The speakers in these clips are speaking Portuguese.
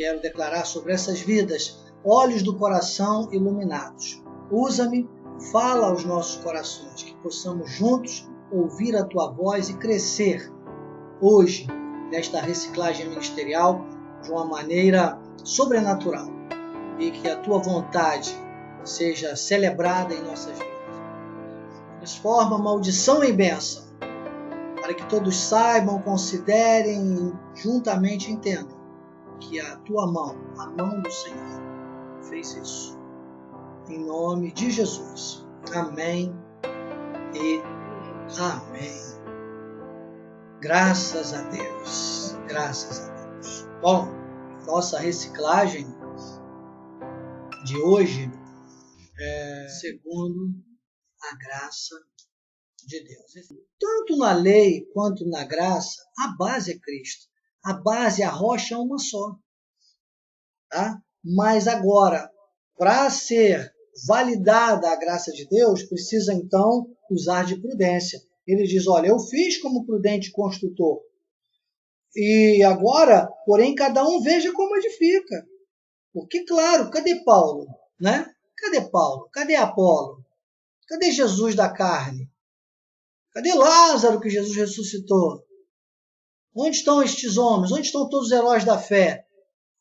quero declarar sobre essas vidas olhos do coração iluminados. Usa-me, fala aos nossos corações, que possamos juntos ouvir a tua voz e crescer hoje nesta reciclagem ministerial de uma maneira sobrenatural e que a tua vontade seja celebrada em nossas vidas. Transforma maldição em bênção, para que todos saibam, considerem e juntamente entendam que a tua mão, a mão do Senhor, fez isso. Em nome de Jesus. Amém e amém. Graças a Deus. Graças a Deus. Bom, nossa reciclagem de hoje é segundo a graça de Deus. Tanto na lei quanto na graça, a base é Cristo. A base, a rocha é uma só. Tá? Mas agora, para ser validada a graça de Deus, precisa então usar de prudência. Ele diz, olha, eu fiz como prudente construtor. E agora, porém, cada um veja como edifica. Porque, claro, cadê Paulo? Né? Cadê Paulo? Cadê Apolo? Cadê Jesus da carne? Cadê Lázaro que Jesus ressuscitou? Onde estão estes homens? Onde estão todos os heróis da fé?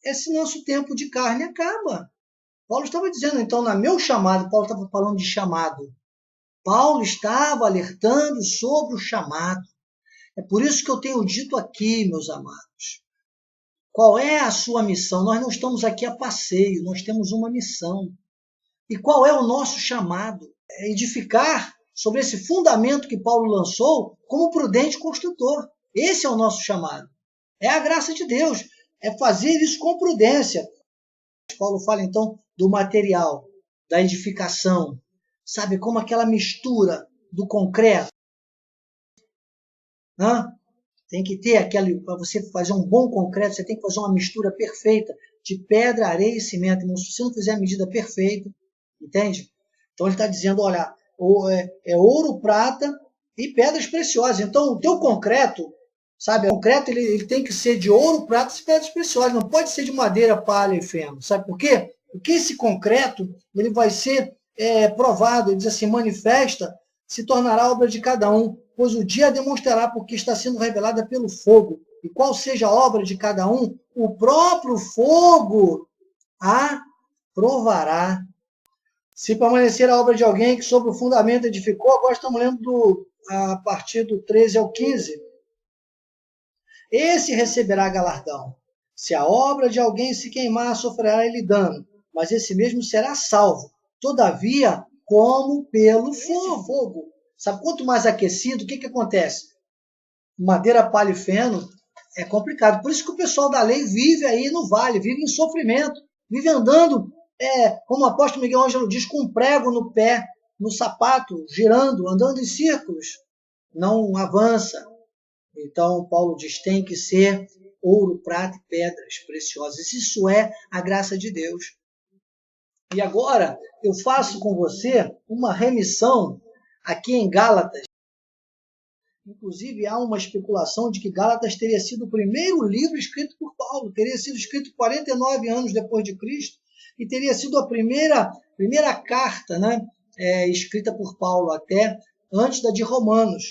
Esse nosso tempo de carne acaba. Paulo estava dizendo, então, no meu chamado, Paulo estava falando de chamado. Paulo estava alertando sobre o chamado. É por isso que eu tenho dito aqui, meus amados, qual é a sua missão? Nós não estamos aqui a passeio, nós temos uma missão. E qual é o nosso chamado? É edificar sobre esse fundamento que Paulo lançou como prudente construtor. Esse é o nosso chamado. É a graça de Deus. É fazer isso com prudência. Paulo fala, então, do material, da edificação. Sabe, como aquela mistura do concreto. Tem que ter para você fazer um bom concreto, você tem que fazer uma mistura perfeita de pedra, areia e cimento. Se você não fizer a medida perfeita, entende? Então ele está dizendo, olha, é ouro, prata e pedras preciosas. Então o teu concreto, sabe, o concreto ele tem que ser de ouro, prata e pedras preciosas. Não pode ser de madeira, palha e feno. Sabe por quê? Porque esse concreto ele vai ser provado, ele diz assim, manifesta, se tornará obra de cada um, pois o dia demonstrará porque está sendo revelada pelo fogo. E qual seja a obra de cada um, o próprio fogo a provará. Se permanecer a obra de alguém que sobre o fundamento edificou, agora estamos lendo a partir do 13 ao 15. Esse receberá galardão. Se a obra de alguém se queimar, sofrerá ele dano, mas esse mesmo será salvo. Todavia, como pelo fogo. Sabe, quanto mais aquecido, o que acontece? Madeira, palha e feno é complicado. Por isso que o pessoal da lei vive aí no vale, vive em sofrimento, vive andando, como o apóstolo Miguel Ângelo diz, com um prego no pé, no sapato, girando, andando em círculos. Não avança. Então, Paulo diz, tem que ser ouro, prata e pedras preciosas. Isso é a graça de Deus. E agora eu faço com você uma remissão aqui em Gálatas. Inclusive, há uma especulação de que Gálatas teria sido o primeiro livro escrito por Paulo, teria sido escrito 49 anos depois de Cristo, e teria sido a primeira carta, né, escrita por Paulo, até antes da de Romanos.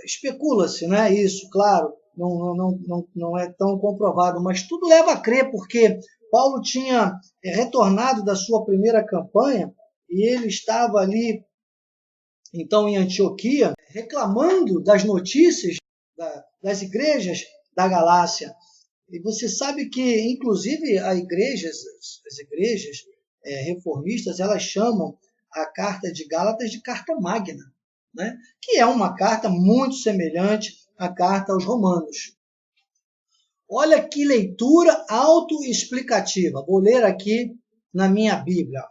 Especula-se, né, isso, claro, não é tão comprovado, mas tudo leva a crer, porque Paulo tinha retornado da sua primeira campanha, e ele estava ali, então, em Antioquia, reclamando das notícias das igrejas da Galácia. E você sabe que, inclusive, as igrejas reformistas, elas chamam a carta de Gálatas de carta magna, né? Que é uma carta muito semelhante à carta aos Romanos. Olha que leitura autoexplicativa. Vou ler aqui na minha Bíblia.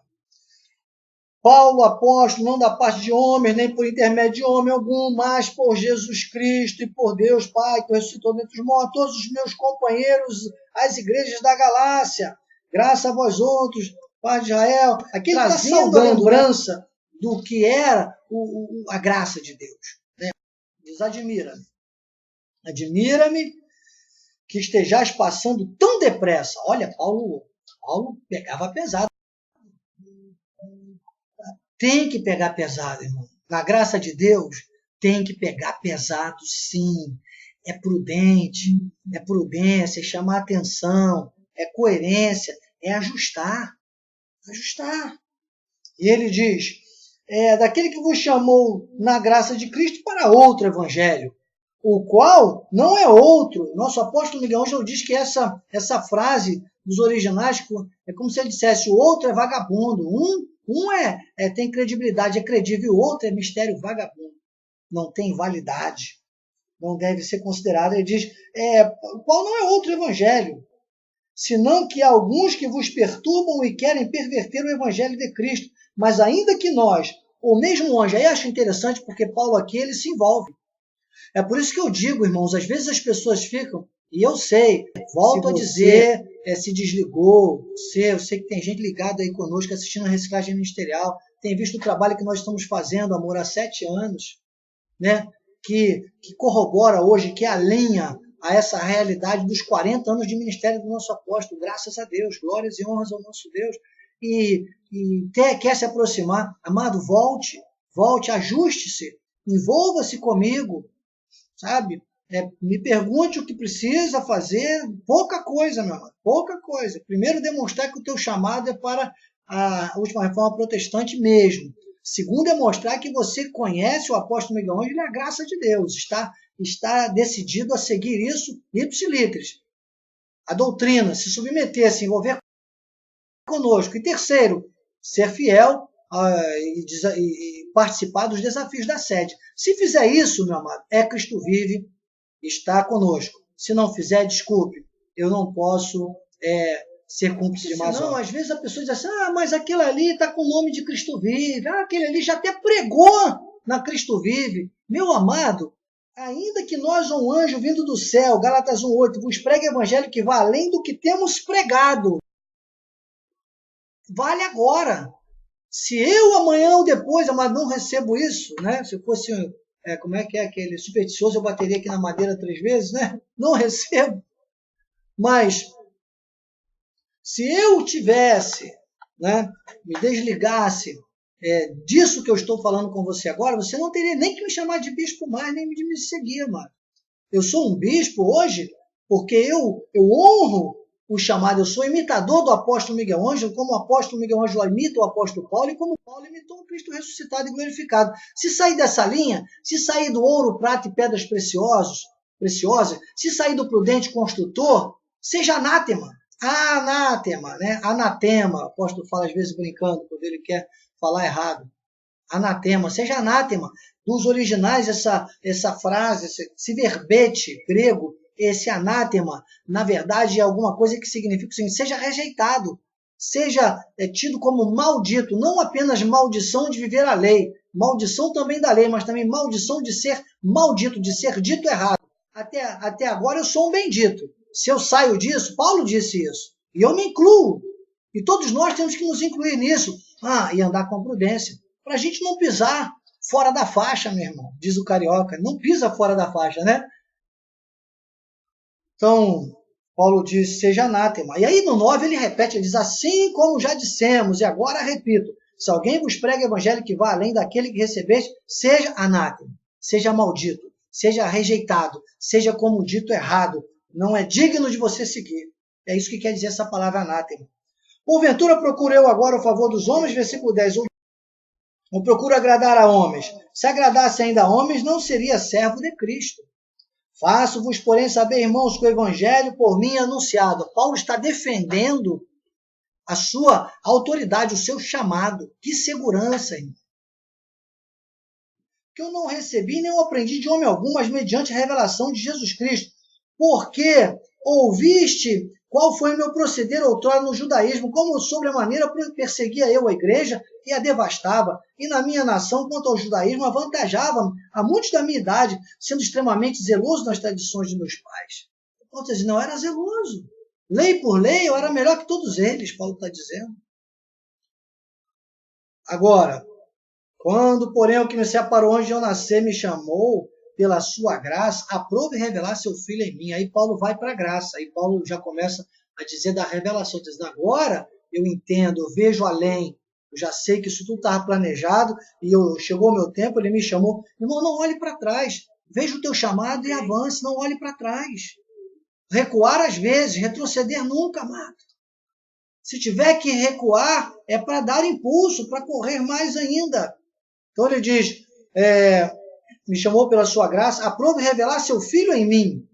Paulo, apóstolo, não da parte de homens, nem por intermédio de homem algum, mas por Jesus Cristo e por Deus Pai, que ressuscitou dentre os mortos, todos os meus companheiros, as igrejas da Galácia, graça a vós outros, Pai de Israel, aqui ele está trazendo a lembrança do que era a graça de Deus. Né? Diz, admira-me que estejais passando tão depressa. Olha, Paulo pegava pesado. Tem que pegar pesado, irmão. Na graça de Deus, tem que pegar pesado, sim. É prudente, é prudência, é chamar atenção, é coerência, é ajustar. Ajustar. E ele diz, daquele que vos chamou na graça de Cristo para outro evangelho, o qual não é outro. Nosso apóstolo Miguel Ângelo diz que essa frase dos originais é como se ele dissesse, o outro é vagabundo, tem credibilidade, é credível, o outro é mistério vagabundo, não tem validade, não deve ser considerado. Ele diz, o qual não é outro evangelho, senão que há alguns que vos perturbam e querem perverter o evangelho de Cristo, mas ainda que nós, ou mesmo anjo, aí acho interessante porque Paulo aqui ele se envolve. É por isso que eu digo, irmãos, às vezes as pessoas ficam, e eu sei, volto a dizer, se desligou, eu sei que tem gente ligada aí conosco, assistindo a reciclagem ministerial, tem visto o trabalho que nós estamos fazendo, amor, há 7 anos, né? Que corrobora hoje, que alinha a essa realidade dos 40 anos de ministério do nosso apóstolo, graças a Deus, glórias e honras ao nosso Deus, e quer se aproximar, amado, volte, ajuste-se, envolva-se comigo, sabe? Me pergunte o que precisa fazer, pouca coisa, meu amado, pouca coisa. Primeiro, demonstrar que o teu chamado é para a última reforma protestante mesmo. Segundo, é mostrar que você conhece o apóstolo Miguel Ângelo e a graça de Deus, está decidido a seguir isso, ipsilitris, a doutrina, se submeter, se envolver conosco. E terceiro, ser fiel e participar dos desafios da sede. Se fizer isso, meu amado, Cristo vive, está conosco. Se não fizer, desculpe, eu não posso ser cúmplice de má obra. Não, às vezes a pessoa diz assim, mas aquele ali está com o nome de Cristo vive, aquele ali já até pregou na Cristo vive. Meu amado, ainda que nós ou um anjo vindo do céu, Gálatas 1:8, vos pregue evangelho que vá além do que temos pregado. Vale agora. Se eu amanhã ou depois, amado, não recebo isso, né? Se eu fosse, como é que é aquele supersticioso, eu bateria aqui na madeira 3 vezes, né? Não recebo. Mas, se eu tivesse, né, me desligasse disso que eu estou falando com você agora, você não teria nem que me chamar de bispo mais, nem de me seguir, amado. Eu sou um bispo hoje porque eu honro o chamado, eu sou imitador do apóstolo Miguel Ângelo, como o apóstolo Miguel Ângelo imita o apóstolo Paulo, e como Paulo imitou o Cristo ressuscitado e glorificado. Se sair dessa linha, se sair do ouro, prata e pedras preciosas, se sair do prudente construtor, seja anátema. Anátema, né? Anatema, o apóstolo fala às vezes brincando, quando ele quer falar errado. Anatema, seja anátema. Dos originais, essa frase, esse verbete grego, esse anátema, na verdade, é alguma coisa que significa o seguinte, seja rejeitado, seja tido como maldito, não apenas maldição de viver a lei, maldição também da lei, mas também maldição de ser maldito, de ser dito errado. Até agora eu sou um bendito. Se eu saio disso, Paulo disse isso, e eu me incluo. E todos nós temos que nos incluir nisso. E andar com prudência, para a gente não pisar fora da faixa, meu irmão, diz o carioca, não pisa fora da faixa, né? Então, Paulo diz, seja anátema. E aí no 9 ele repete, ele diz, assim como já dissemos, e agora repito, se alguém vos prega evangelho que vá além daquele que recebeste, seja anátema, seja maldito, seja rejeitado, seja como dito errado, não é digno de você seguir. É isso que quer dizer essa palavra anátema. Porventura procuro eu agora o favor dos homens, versículo 10, ou procuro agradar a homens. Se agradasse ainda a homens, não seria servo de Cristo. Faço-vos, porém, saber, irmãos, que o evangelho por mim anunciado. Paulo está defendendo a sua autoridade, o seu chamado. Que segurança, irmão. Que eu não recebi nem eu aprendi de homem algum, mas mediante a revelação de Jesus Cristo. Porque ouviste qual foi o meu proceder outrora no judaísmo, como sobremaneira perseguia eu a igreja e a devastava, e na minha nação, quanto ao judaísmo, avantajava a muitos da minha idade, sendo extremamente zeloso nas tradições de meus pais. Paulo está dizendo, não, eu era zeloso. Lei por lei, eu era melhor que todos eles, Paulo está dizendo. Agora, quando, porém, o que me separou antes de eu nascer me chamou, pela sua graça, aprove revelar seu Filho em mim. Aí Paulo vai para a graça, aí Paulo já começa a dizer da revelação, dizendo, agora eu entendo, eu vejo além, eu já sei que isso tudo estava planejado, e chegou o meu tempo, ele me chamou. Irmão, não olhe para trás, veja o teu chamado e avance, não olhe para trás. Recuar às vezes, retroceder nunca, amado. Se tiver que recuar, é para dar impulso, para correr mais ainda. Então ele diz, me chamou pela sua graça, aprove revelar seu Filho em mim,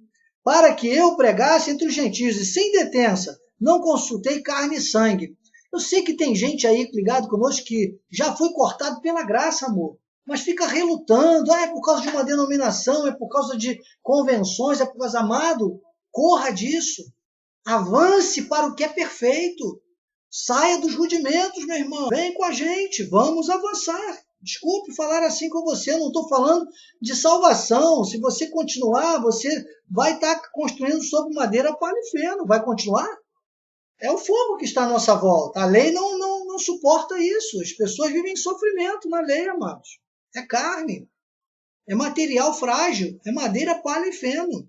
para que eu pregasse entre os gentios, e sem detença, não consultei carne e sangue. Eu sei que tem gente aí ligado conosco que já foi cortado pela graça, amor, mas fica relutando, é por causa de uma denominação, é por causa de convenções, é por causa, amado, corra disso, avance para o que é perfeito, saia dos rudimentos, meu irmão, vem com a gente, vamos avançar. Desculpe falar assim com você, eu não estou falando de salvação. Se você continuar, você vai estar construindo sobre madeira, palha e feno. Vai continuar? É o fogo que está à nossa volta. A lei não suporta isso. As pessoas vivem em sofrimento na lei, amados. É carne, é material frágil, é madeira, palha e feno.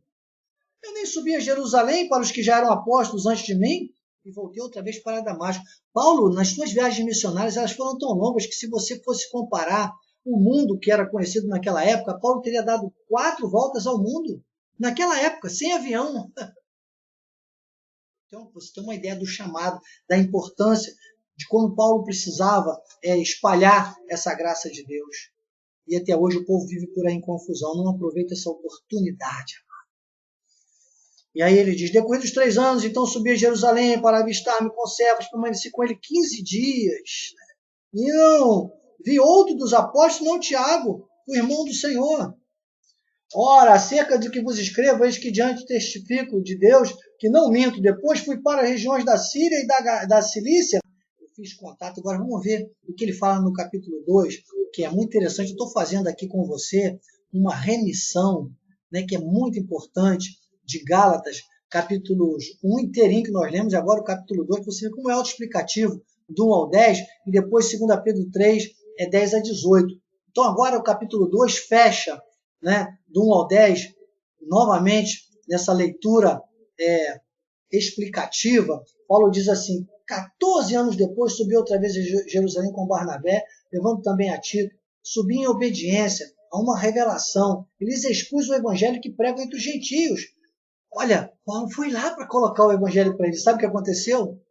Eu nem subi a Jerusalém para os que já eram apóstolos antes de mim, e voltei outra vez para Damasco. Paulo, nas suas viagens missionárias, elas foram tão longas que se você fosse comparar o mundo que era conhecido naquela época, Paulo teria dado 4 voltas ao mundo. Naquela época, sem avião. Então, você tem uma ideia do chamado, da importância de como Paulo precisava espalhar essa graça de Deus. E até hoje o povo vive por aí em confusão, não aproveita essa oportunidade. E aí ele diz, decorridos 3 anos, então subi a Jerusalém para avistar-me com servos, permaneci com ele 15 dias. E não vi outro dos apóstolos, não Tiago, o irmão do Senhor. Ora, acerca do que vos escrevo, eis que diante testifico de Deus, que não minto. Depois fui para as regiões da Síria e da Cilícia. Eu fiz contato, agora vamos ver o que ele fala no capítulo 2, que é muito interessante. Eu estou fazendo aqui com você uma remissão, né, que é muito importante, de Gálatas, capítulos 1 inteirinho que nós lemos, e agora o capítulo 2, você vê como é autoexplicativo, do 1 ao 10, e depois 2 Pedro 3, 10 a 18. Então agora o capítulo 2 fecha, né, do 1 ao 10, novamente, nessa leitura explicativa. Paulo diz assim, 14 anos depois subi outra vez a Jerusalém com Barnabé, levando também a Tito, subi em obediência a uma revelação, e lhes expus o evangelho que prego entre os gentios. Olha, Paulo foi lá para colocar o evangelho para eles. Sabe o que aconteceu?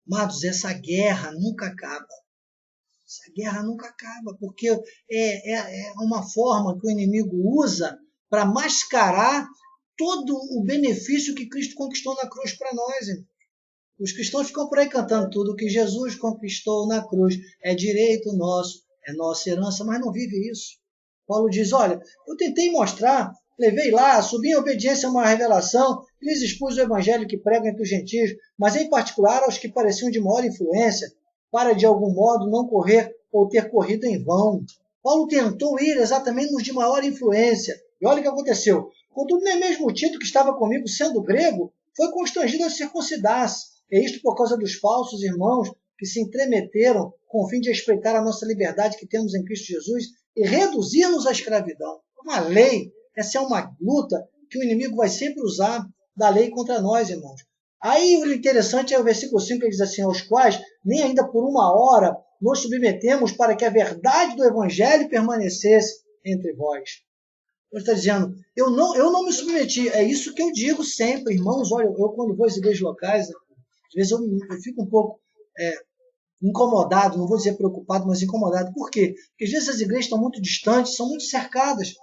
Amados, essa guerra nunca acaba. Essa guerra nunca acaba, porque é uma forma que o inimigo usa para mascarar todo o benefício que Cristo conquistou na cruz para nós. Irmão. Os cristãos ficam por aí cantando tudo que Jesus conquistou na cruz. É direito nosso, é nossa herança, mas não vive isso. Paulo diz, olha, eu tentei mostrar, levei lá, subi em obediência a uma revelação, lhes expus o evangelho que prego entre os gentios, mas em particular aos que pareciam de maior influência, para de algum modo não correr ou ter corrido em vão. Paulo tentou ir exatamente nos de maior influência. E olha o que aconteceu. Contudo, nem mesmo o Tito, que estava comigo, sendo grego, foi constrangido a circuncidar-se. E isto por causa dos falsos irmãos que se entremeteram com o fim de respeitar a nossa liberdade que temos em Cristo Jesus e reduzir-nos à escravidão. Uma lei, essa é uma luta que o inimigo vai sempre usar da lei contra nós, irmãos. Aí o interessante é o versículo 5, que diz assim, aos quais nem ainda por 1 hora nos submetemos para que a verdade do evangelho permanecesse entre vós. Ele está dizendo, eu não me submeti, é isso que eu digo sempre, irmãos, olha, eu quando vou às igrejas locais, às vezes eu fico um pouco incomodado, não vou dizer preocupado, mas incomodado. Por quê? Porque às vezes as igrejas estão muito distantes, são muito cercadas.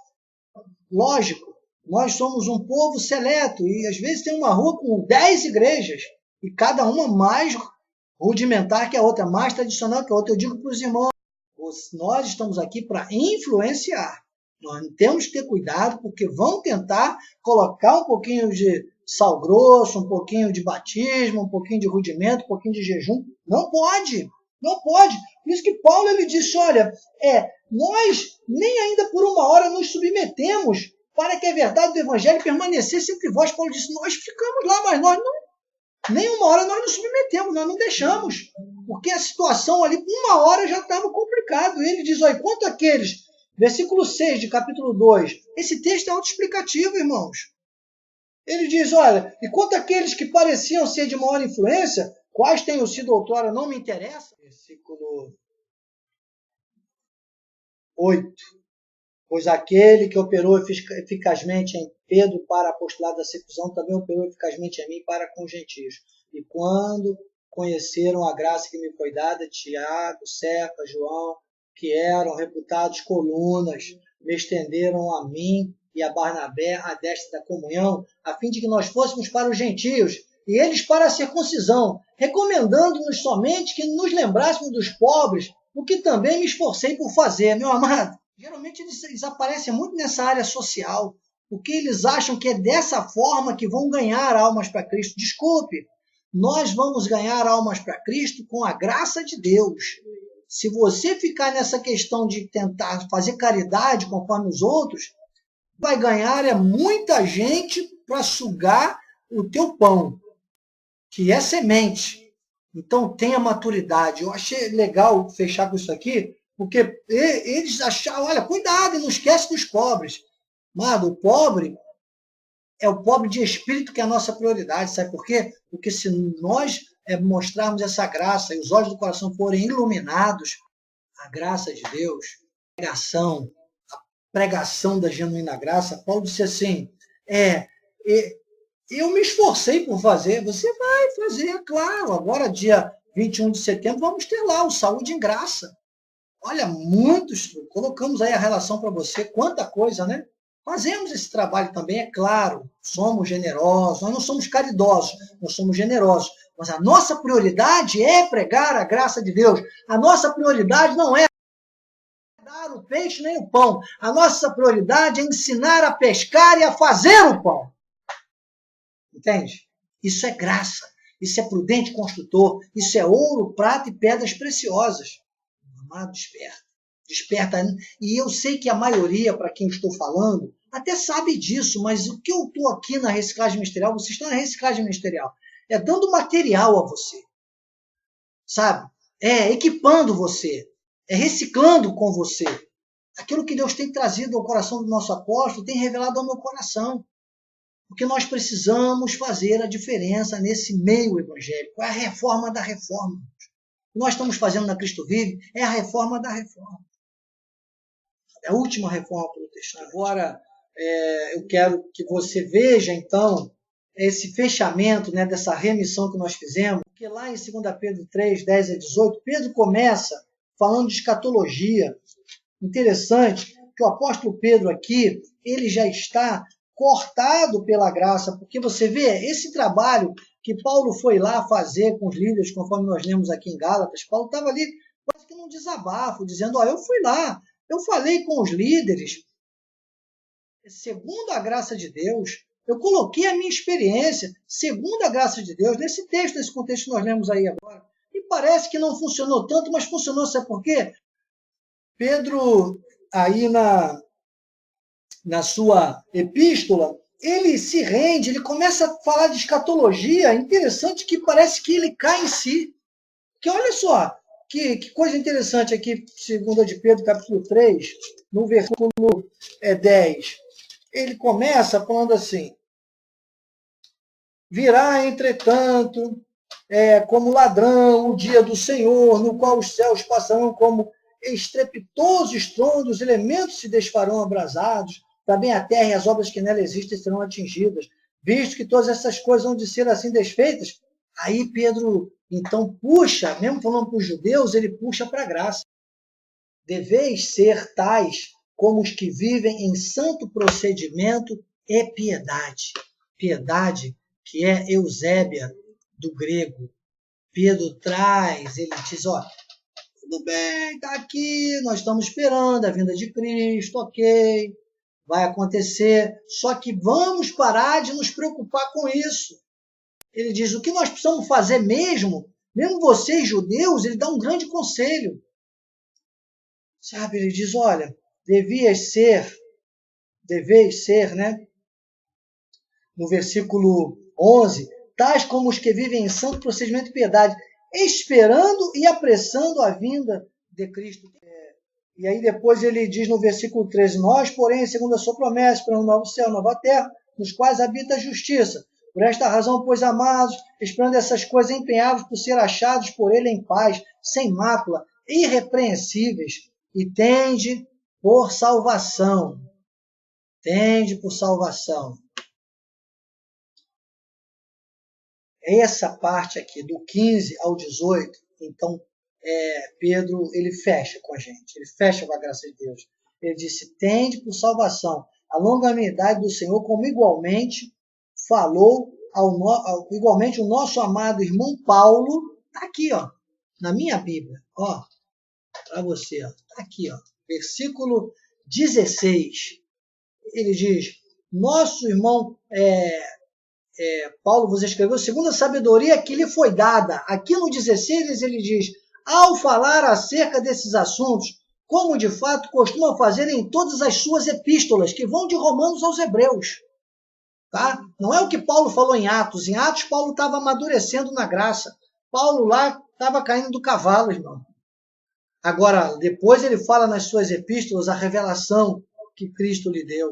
Lógico, nós somos um povo seleto e às vezes tem uma rua com 10 igrejas e cada uma mais rudimentar que a outra, mais tradicional que a outra. Eu digo para os irmãos, nós estamos aqui para influenciar. Nós temos que ter cuidado porque vão tentar colocar um pouquinho de sal grosso, um pouquinho de batismo, um pouquinho de rudimento, um pouquinho de jejum. Não pode, não pode. Por isso que Paulo ele disse, olha, nós nem ainda por 1 hora nos submetemos para que a verdade do evangelho permanecesse entre vós. Paulo disse, nós ficamos lá, mas nós não, nem 1 hora nós nos submetemos, nós não deixamos. Porque a situação ali, 1 hora já estava complicado. Ele diz, olha, quanto àqueles Versículo 6 de capítulo 2. Esse texto é autoexplicativo, irmãos. Ele diz, olha, e quanto àqueles que pareciam ser de maior influência, quais tenham sido outrora, não me interessa. Versículo 8. Pois aquele que operou eficazmente em Pedro para apostolado da circuncisão, também operou eficazmente em mim para com os gentios. E quando conheceram a graça que me foi dada, Tiago, Cefa, João, que eram reputados colunas, me estenderam a mim e a Barnabé a destra da comunhão, a fim de que nós fôssemos para os gentios, e eles para a circuncisão, recomendando-nos somente que nos lembrássemos dos pobres, o que também me esforcei por fazer, meu amado. Geralmente eles aparecem muito nessa área social, porque eles acham que é dessa forma que vão ganhar almas para Cristo. Desculpe, nós vamos ganhar almas para Cristo com a graça de Deus. Se você ficar nessa questão de tentar fazer caridade conforme os outros, vai ganhar é muita gente para sugar o teu pão, que é semente. Então tenha maturidade. Eu achei legal fechar com isso aqui, porque eles acharam, olha, cuidado, não esquece dos pobres. Mano, o pobre é o pobre de espírito que é a nossa prioridade, sabe por quê? Porque se nós mostrarmos essa graça e os olhos do coração forem iluminados, a graça de Deus, a pregação da genuína graça, Paulo disse assim, eu me esforcei por fazer, você vai fazer, claro, agora dia 21 de setembro vamos ter lá o Saúde em Graça. Olha, muitos, colocamos aí a relação para você, quanta coisa, né? Fazemos esse trabalho também, é claro, somos generosos, nós não somos caridosos, nós somos generosos, mas a nossa prioridade é pregar a graça de Deus, a nossa prioridade não é dar o peixe nem o pão, a nossa prioridade é ensinar a pescar e a fazer o pão. Entende? Isso é graça, isso é prudente construtor, isso é ouro, prata e pedras preciosas. Amado, desperta. E eu sei que a maioria, para quem eu estou falando, até sabe disso, mas o que eu estou aqui na reciclagem ministerial, vocês estão na reciclagem ministerial, é dando material a você, sabe? É equipando você, é reciclando com você. Aquilo que Deus tem trazido ao coração do nosso apóstolo tem revelado ao meu coração. Porque nós precisamos fazer a diferença nesse meio evangélico. É a reforma da reforma. O que nós estamos fazendo na Cristo Vive é a reforma da reforma. É a última reforma protestante. Agora, eu quero que você veja, então, esse fechamento, né, dessa remissão que nós fizemos. Porque lá em 2 Pedro 3, 10 a 18, Pedro começa falando de escatologia. Interessante que o apóstolo Pedro aqui, ele já está cortado pela graça, porque você vê esse trabalho que Paulo foi lá fazer com os líderes, conforme nós lemos aqui em Gálatas, Paulo estava ali quase que num desabafo, dizendo, eu fui lá, eu falei com os líderes, segundo a graça de Deus, eu coloquei a minha experiência, segundo a graça de Deus, nesse texto, nesse contexto que nós lemos aí agora, e parece que não funcionou tanto, mas funcionou, sabe por quê? Pedro, aí na sua epístola, ele se rende, ele começa a falar de escatologia, interessante que parece que ele cai em si. Que olha só, que coisa interessante aqui, 2 de Pedro, capítulo 3, no versículo 10. Ele começa falando assim, virá, entretanto, como ladrão o dia do Senhor, no qual os céus passarão como estrepitoso estrondo, os elementos se desfarão abrasados, também a terra e as obras que nela existem serão atingidas, visto que todas essas coisas vão de ser assim desfeitas. Aí Pedro, então, puxa, mesmo falando para os judeus, ele puxa para a graça. Deveis ser tais como os que vivem em santo procedimento e piedade. Piedade, que é Eusébia, do grego. Pedro traz, ele diz, tudo bem, está aqui, nós estamos esperando a vinda de Cristo, ok, vai acontecer, só que vamos parar de nos preocupar com isso. Ele diz, o que nós precisamos fazer mesmo vocês judeus, ele dá um grande conselho. Sabe, ele diz, olha, deveis ser, né? No versículo 11, tais como os que vivem em santo procedimento e piedade, esperando e apressando a vinda de Cristo. E aí depois ele diz no versículo 13, nós, porém, segundo a sua promessa, esperamos um novo céu, nova terra, nos quais habita a justiça. Por esta razão, pois, amados, esperando essas coisas, empenhados por ser achados por ele em paz, sem mácula, irrepreensíveis, e tende por salvação. Tende por salvação. Essa parte aqui, do 15 ao 18, então, Pedro, ele fecha com a gente, ele fecha com a graça de Deus. Ele disse, tende por salvação a longanimidade do Senhor, como igualmente falou igualmente o nosso amado irmão Paulo, está aqui, ó, na minha Bíblia, ó, para você, ó, está aqui, ó, versículo 16, ele diz, nosso irmão Paulo vos escreveu segundo a sabedoria que lhe foi dada. Aqui no 16 ele diz, ao falar acerca desses assuntos, como de fato costuma fazer em todas as suas epístolas, que vão de Romanos aos Hebreus. Tá? Não é o que Paulo falou em Atos. Em Atos, Paulo estava amadurecendo na graça. Paulo lá estava caindo do cavalo, irmão. Agora, depois ele fala nas suas epístolas a revelação que Cristo lhe deu.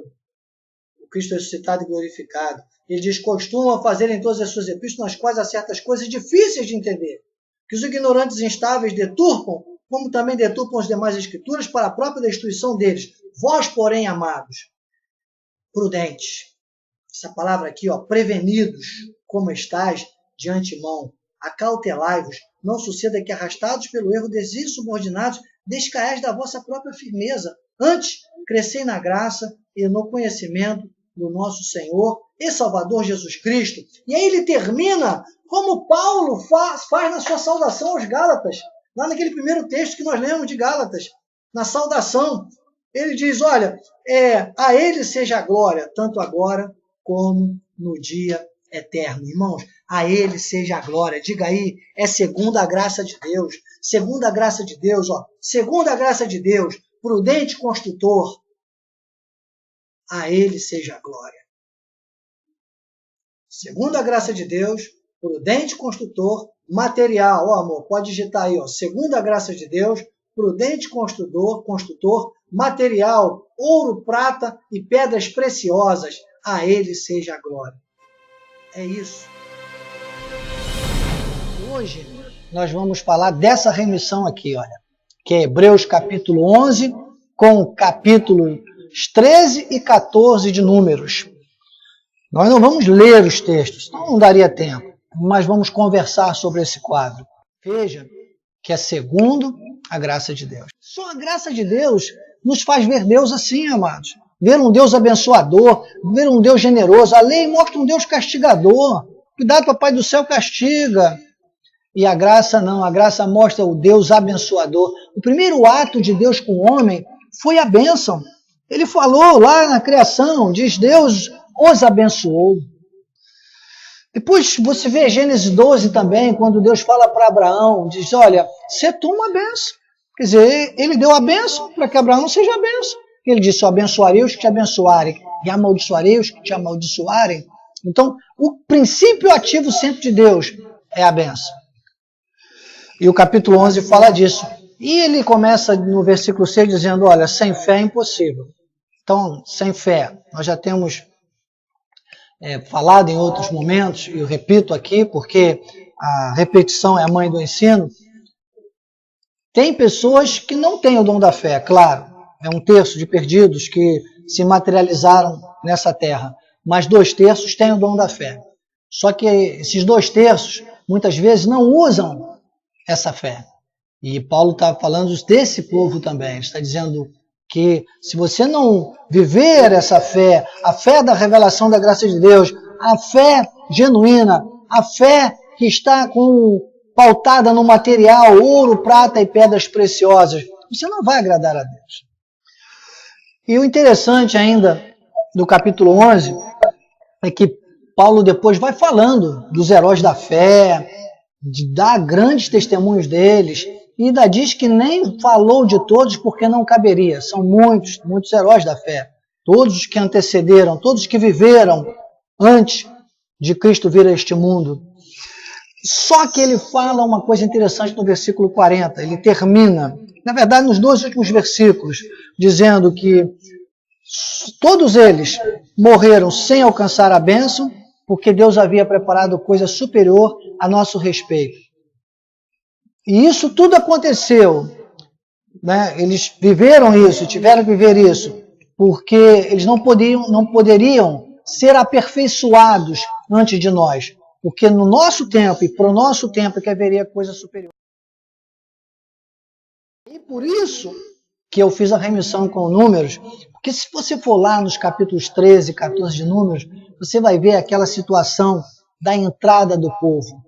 O Cristo ressuscitado e glorificado. Ele diz, costuma fazer em todas as suas epístolas, nas quais há certas coisas difíceis de entender, que os ignorantes instáveis deturpam, como também deturpam as demais escrituras, para a própria destruição deles. Vós, porém, amados, prudentes, essa palavra aqui, ó, prevenidos, como estáis, de antemão, acautelai-vos, não suceda que, arrastados pelo erro desses insubordinados, descaiais da vossa própria firmeza. Antes, crescei na graça e no conhecimento do nosso Senhor e Salvador Jesus Cristo. E aí ele termina como Paulo faz na sua saudação aos Gálatas, lá naquele primeiro texto que nós lemos de Gálatas, na saudação. Ele diz, olha, a ele seja a glória, tanto agora como no dia eterno. Irmãos, a ele seja a glória. Diga aí, é segundo a graça de Deus. Segundo a graça de Deus, ó. Segundo a graça de Deus, prudente construtor, a ele seja a glória. Segundo a graça de Deus, prudente construtor, material, ó amor, pode digitar aí, ó. Segundo a graça de Deus, prudente construtor, material, ouro, prata e pedras preciosas, a ele seja a glória. É isso. Hoje nós vamos falar dessa remissão aqui, olha, que é Hebreus capítulo 11, com capítulos 13 e 14 de Números. Nós não vamos ler os textos, senão não daria tempo, mas vamos conversar sobre esse quadro. Veja que é segundo a graça de Deus. Só a graça de Deus nos faz ver Deus assim, amados. Ver um Deus abençoador, ver um Deus generoso. A lei mostra um Deus castigador. Cuidado, papai do céu castiga. E a graça não, a graça mostra o Deus abençoador. O primeiro ato de Deus com o homem foi a bênção. Ele falou lá na criação, diz Deus os abençoou. Depois você vê Gênesis 12 também, quando Deus fala para Abraão, diz, olha, sê tu uma bênção. Quer dizer, ele deu a bênção para que Abraão seja a bênção. Ele disse, abençoarei os que te abençoarem e amaldiçoarei os que te amaldiçoarem. Então, o princípio ativo sempre de Deus é a bênção. E o capítulo 11 fala disso. E ele começa no versículo 6 dizendo, olha, sem fé é impossível. Então, sem fé, nós já temos falado em outros momentos, e eu repito aqui, porque a repetição é a mãe do ensino, tem pessoas que não têm o dom da fé, claro, é 1/3 de perdidos que se materializaram nessa terra, mas 2/3 têm o dom da fé. Só que esses 2/3, muitas vezes, não usam essa fé. E Paulo está falando desse povo também, ele está dizendo que se você não viver essa fé, a fé da revelação da graça de Deus, a fé genuína, a fé que está pautada no material, ouro, prata e pedras preciosas, você não vai agradar a Deus. E o interessante ainda do capítulo 11 é que Paulo depois vai falando dos heróis da fé, de dar grandes testemunhos deles, e ainda diz que nem falou de todos porque não caberia. São muitos heróis da fé. Todos os que antecederam, todos que viveram antes de Cristo vir a este mundo. Só que ele fala uma coisa interessante no versículo 40. Ele termina na verdade, nos 2 últimos versículos, dizendo que todos eles morreram sem alcançar a bênção, porque Deus havia preparado coisa superior a nosso respeito. E isso tudo aconteceu, né? Eles viveram isso, tiveram que viver isso, porque eles não poderiam ser aperfeiçoados antes de nós, porque no nosso tempo e para o nosso tempo é que haveria coisa superior. E por isso que eu fiz a remissão com números, porque se você for lá nos capítulos 13 e 14 de números, você vai ver aquela situação da entrada do povo.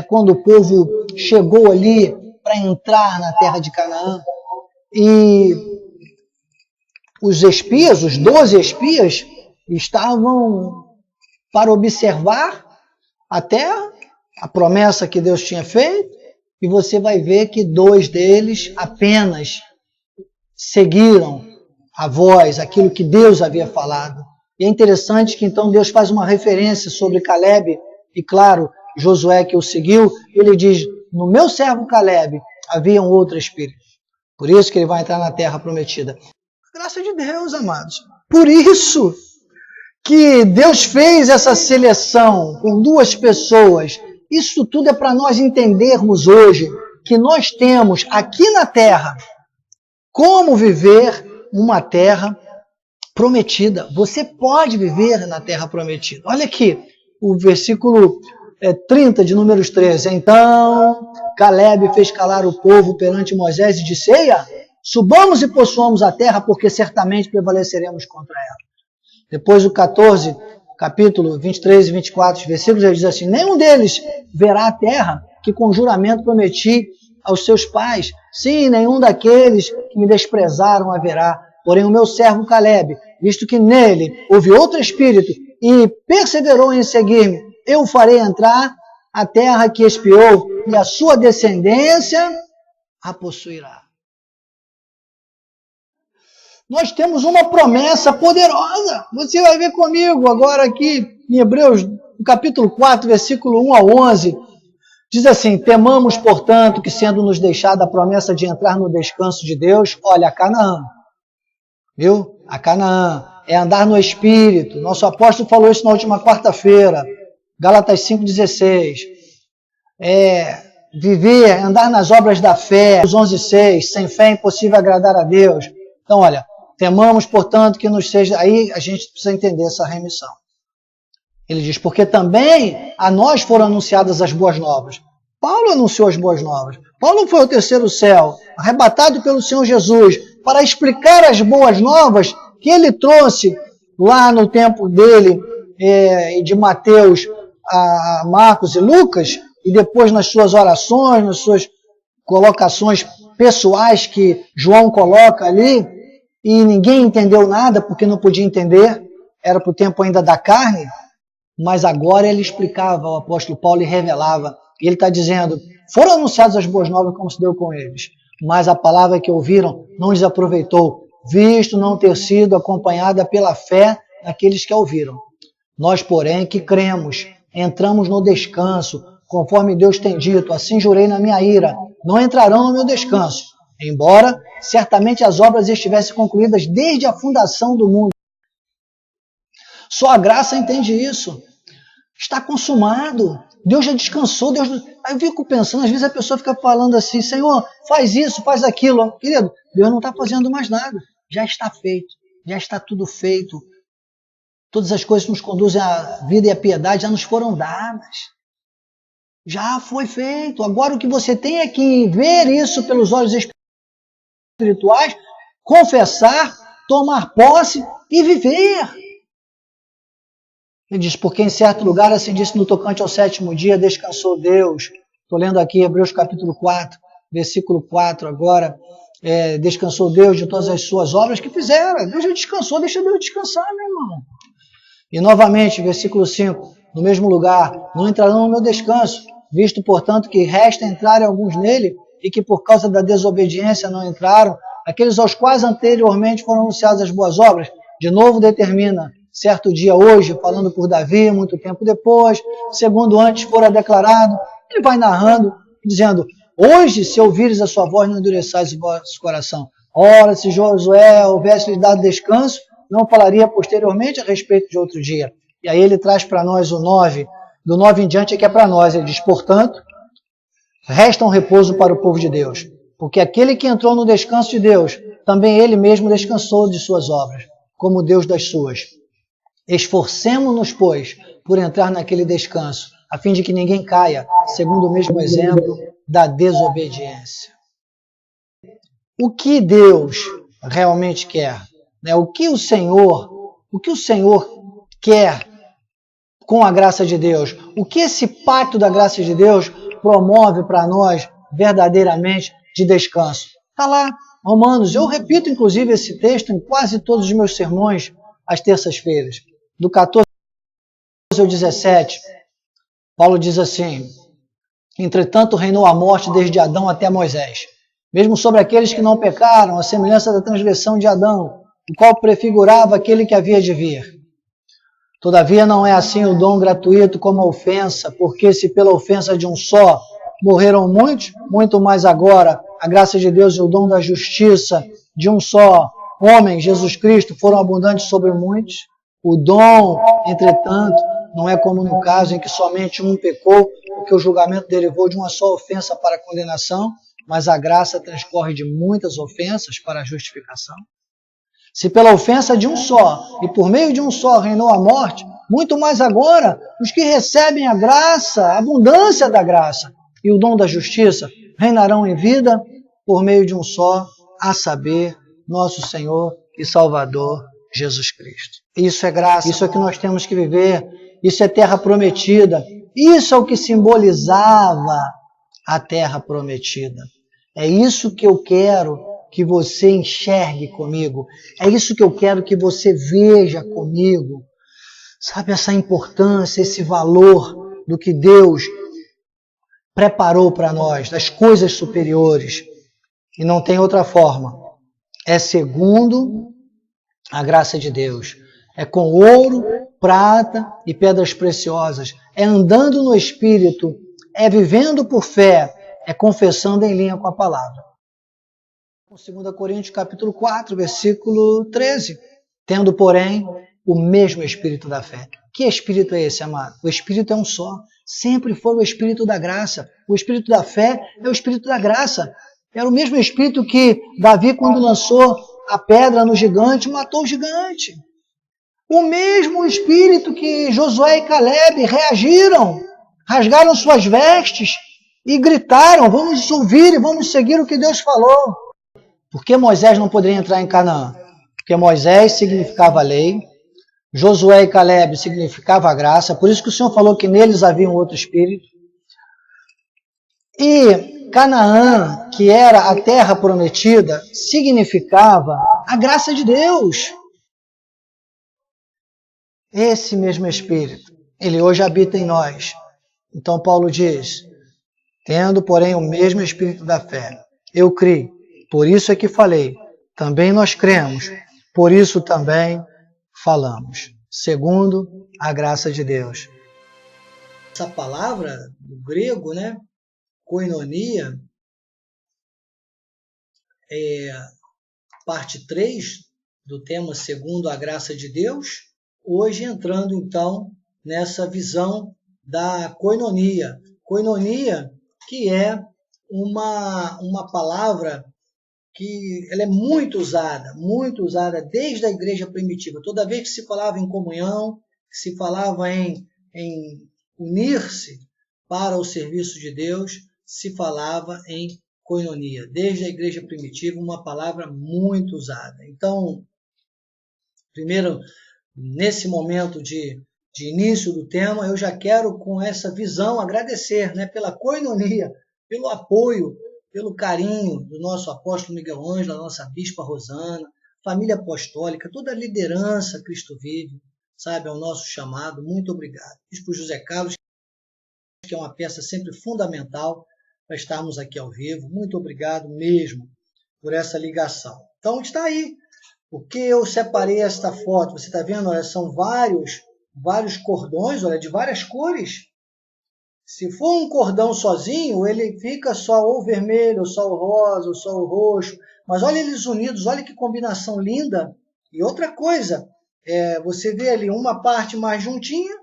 Quando o povo chegou ali para entrar na terra de Canaã, e os espias, os 12 espias, estavam para observar a terra, a promessa que Deus tinha feito, e você vai ver que 2 deles apenas seguiram a voz, aquilo que Deus havia falado. E é interessante que então Deus faz uma referência sobre Caleb, e claro, Josué que o seguiu, ele diz, no meu servo Caleb havia um outro espírito. Por isso que ele vai entrar na terra prometida. Graça de Deus, amados. Por isso que Deus fez essa seleção com 2 pessoas. Isso tudo é para nós entendermos hoje que nós temos aqui na terra como viver uma terra prometida. Você pode viver na terra prometida. Olha aqui, o versículo 30 de Números 13. Então Caleb fez calar o povo perante Moisés e disse, eia, subamos e possuamos a terra, porque certamente prevaleceremos contra ela. Depois o 14, capítulo 23 e 24 versículos, ele diz assim, nenhum deles verá a terra que com juramento prometi aos seus pais. Sim, nenhum daqueles que me desprezaram haverá. Porém o meu servo Caleb, visto que nele houve outro espírito e perseverou em seguir-me, eu o farei entrar a terra que espiou e a sua descendência a possuirá. Nós temos uma promessa poderosa. Você vai ver comigo agora aqui em Hebreus, no capítulo 4, versículo 1 ao 11. Diz assim, temamos, portanto, que sendo nos deixada a promessa de entrar no descanso de Deus, olha, a Canaã, viu? A Canaã é andar no Espírito. Nosso apóstolo falou isso na última quarta-feira, Gálatas 5,16. Viver, andar nas obras da fé, 11,6. Sem fé é impossível agradar a Deus. Então, olha, temamos, portanto, que nos seja... Aí a gente precisa entender essa remissão. Ele diz, porque também a nós foram anunciadas as boas novas. Paulo anunciou as boas novas. Paulo foi ao terceiro céu, arrebatado pelo Senhor Jesus, para explicar as boas novas que ele trouxe lá no tempo dele, de Mateus a Marcos e Lucas, e depois nas suas orações, nas suas colocações pessoais que João coloca ali, e ninguém entendeu nada porque não podia entender, era para o tempo ainda da carne, mas agora ele explicava, o apóstolo Paulo, e revelava. E ele está dizendo, foram anunciadas as boas novas como se deu com eles, mas a palavra que ouviram não lhes aproveitou, visto não ter sido acompanhada pela fé daqueles que a ouviram. Nós, porém, que cremos, entramos no descanso, conforme Deus tem dito, assim jurei na minha ira, não entrarão no meu descanso, embora certamente as obras estivessem concluídas desde a fundação do mundo. Só a graça entende isso. Está consumado. Deus já descansou. Aí eu fico pensando, às vezes a pessoa fica falando assim, Senhor, faz isso, faz aquilo. Querido, Deus não está fazendo mais nada. Já está feito. Já está tudo feito. Todas as coisas que nos conduzem à vida e à piedade já nos foram dadas. Já foi feito. Agora o que você tem é que ver isso pelos olhos espirituais, confessar, tomar posse e viver. Ele diz, porque em certo lugar, assim disse no tocante ao 7º dia, descansou Deus. Estou lendo aqui Hebreus capítulo 4, versículo 4 agora. Descansou Deus de todas as suas obras que fizeram. Deus já descansou, deixa Deus descansar, meu irmão. E novamente, versículo 5, no mesmo lugar, não entrarão no meu descanso, visto, portanto, que resta entrarem alguns nele, e que por causa da desobediência não entraram, aqueles aos quais anteriormente foram anunciadas as boas obras, de novo determina, certo dia hoje, falando por Davi, muito tempo depois, segundo antes fora declarado, ele vai narrando, dizendo, Hoje, se ouvires a sua voz, não endureçais o vosso coração. Ora, se Josué houvesse lhe dado descanso, não falaria posteriormente a respeito de outro dia. E aí ele traz para nós o 9, do 9 em diante é que é para nós. Ele diz, portanto, resta um repouso para o povo de Deus, porque aquele que entrou no descanso de Deus, também ele mesmo descansou de suas obras, como Deus das suas. Esforcemo-nos, pois, por entrar naquele descanso, a fim de que ninguém caia, segundo o mesmo exemplo da desobediência. O que Deus realmente quer? O que o Senhor quer com a graça de Deus? O que esse pacto da graça de Deus promove para nós verdadeiramente de descanso? Está lá, Romanos. Eu repito, inclusive, esse texto em quase todos os meus sermões às terças-feiras. Do 14 ao 17, Paulo diz assim, entretanto reinou a morte desde Adão até Moisés, mesmo sobre aqueles que não pecaram, a semelhança da transgressão de Adão, o qual prefigurava aquele que havia de vir. Todavia não é assim o dom gratuito como a ofensa, porque se pela ofensa de um só morreram muitos, muito mais agora a graça de Deus e o dom da justiça de um só homem, Jesus Cristo, foram abundantes sobre muitos. O dom, entretanto, não é como no caso em que somente um pecou, porque o julgamento derivou de uma só ofensa para a condenação, mas a graça transcorre de muitas ofensas para a justificação. Se pela ofensa de um só, e por meio de um só reinou a morte, muito mais agora os que recebem a graça, a abundância da graça e o dom da justiça, reinarão em vida por meio de um só, a saber, nosso Senhor e Salvador, Jesus Cristo. Isso é graça, isso é que nós temos que viver, isso é terra prometida, isso é o que simbolizava a terra prometida. É isso que eu quero que você enxergue comigo, é isso que eu quero que você veja comigo. Sabe, essa importância, esse valor do que Deus preparou para nós, das coisas superiores. E não tem outra forma. É segundo a graça de Deus. É com ouro, prata e pedras preciosas. É andando no Espírito. É vivendo por fé. É confessando em linha com a palavra. 2 Coríntios capítulo 4, versículo 13. Tendo, porém, o mesmo Espírito da fé. Que Espírito é esse, amado? O Espírito é um só. Sempre foi o Espírito da graça. O Espírito da fé é o Espírito da graça. Era o mesmo Espírito que Davi, quando lançou a pedra no gigante, matou o gigante. O mesmo Espírito que Josué e Caleb reagiram, rasgaram suas vestes e gritaram, vamos ouvir e vamos seguir o que Deus falou. Por que Moisés não poderia entrar em Canaã? Porque Moisés significava a lei, Josué e Caleb significava a graça, por isso que o Senhor falou que neles havia um outro Espírito. E Canaã, que era a terra prometida, significava a graça de Deus. Esse mesmo Espírito, ele hoje habita em nós. Então Paulo diz, tendo, porém, o mesmo Espírito da fé, eu criei, por isso é que falei, também nós cremos, por isso também falamos, segundo a graça de Deus. Essa palavra do grego, koinonia, é parte 3 do tema segundo a graça de Deus, hoje entrando então nessa visão da koinonia. Koinonia, que é uma palavra que ela é muito usada desde a igreja primitiva. Toda vez que se falava em comunhão, que se falava em unir-se para o serviço de Deus, se falava em koinonia. Desde a igreja primitiva, uma palavra muito usada. Então, primeiro, nesse momento de início do tema, eu já quero, com essa visão, agradecer pela koinonia, pelo apoio, pelo carinho do nosso apóstolo Miguel Ângelo, da nossa bispa Rosana, família apostólica, toda a liderança Cristo Vive, sabe, ao nosso chamado. Muito obrigado. Diz para o José Carlos, que é uma peça sempre fundamental para estarmos aqui ao vivo. Muito obrigado mesmo por essa ligação. Então, está aí. Porque eu separei esta foto, você está vendo? Olha, são vários cordões, olha, de várias cores. Se for um cordão sozinho, ele fica só ou vermelho, ou só o rosa, ou só o roxo. Mas olha eles unidos, olha que combinação linda. E outra coisa, você vê ali uma parte mais juntinha,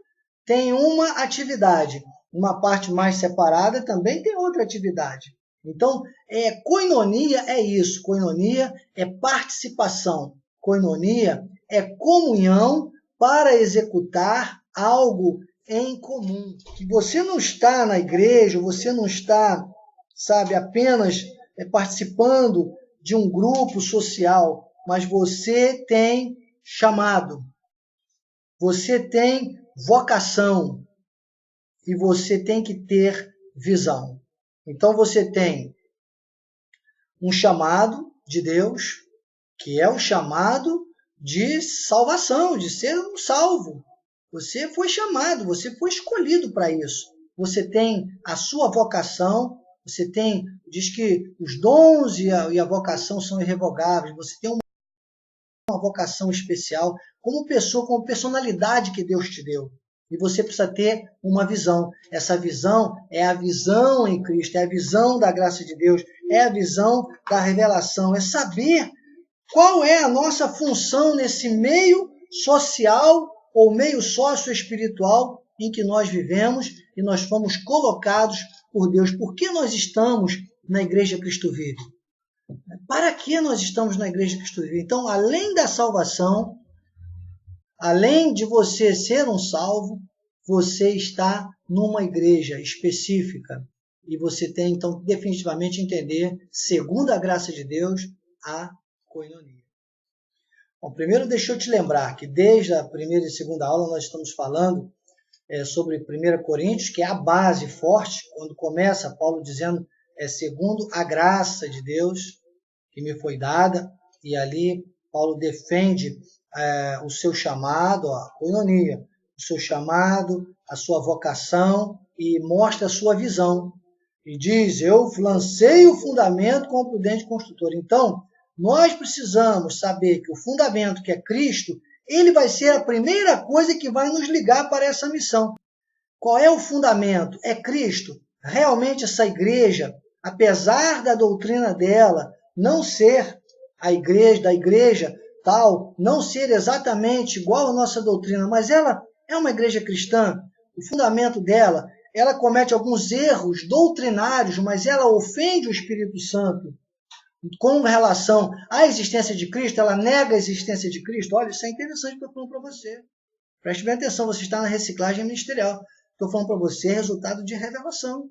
tem uma atividade. Uma parte mais separada também tem outra atividade. Então, koinonia é isso. Koinonia é participação. Koinonia é comunhão para executar algo em comum. Que você não está na igreja, você não está, apenas participando de um grupo social, mas você tem chamado, você tem vocação e você tem que ter visão. Então você tem um chamado de Deus, que é o chamado de salvação, de ser um salvo. Você foi chamado, você foi escolhido para isso. Você tem a sua vocação, você tem, diz que os dons e a vocação são irrevogáveis, você tem uma vocação especial, como pessoa, como personalidade que Deus te deu. E você precisa ter uma visão. Essa visão é a visão em Cristo, é a visão da graça de Deus, é a visão da revelação, é saber qual é a nossa função nesse meio social ou meio sócio-espiritual em que nós vivemos e nós fomos colocados por Deus. Por que nós estamos na Igreja Cristo Vive? Para que nós estamos na Igreja Cristo Vive? Então, além da salvação, além de você ser um salvo, você está numa igreja específica. E você tem, então, definitivamente entender, segundo a graça de Deus, a koinonia. Bom, primeiro deixa eu te lembrar que desde a primeira e segunda aula nós estamos falando sobre 1 Coríntios, que é a base forte, quando começa Paulo dizendo, segundo a graça de Deus que me foi dada, e ali Paulo defende o seu chamado, a koinonia, o seu chamado, a sua vocação, e mostra a sua visão. E diz, eu lancei o fundamento como prudente construtor. Então, nós precisamos saber que o fundamento, que é Cristo, ele vai ser a primeira coisa que vai nos ligar para essa missão. Qual é o fundamento? É Cristo. Realmente essa igreja, apesar da doutrina dela não ser a igreja, da igreja tal, não ser exatamente igual à nossa doutrina, mas ela é uma igreja cristã, o fundamento dela, ela comete alguns erros doutrinários, mas ela ofende o Espírito Santo. Com relação à existência de Cristo, ela nega a existência de Cristo. Olha, isso é interessante que eu estou falando para você. Preste bem atenção, você está na reciclagem ministerial. Estou falando para você, resultado de revelação.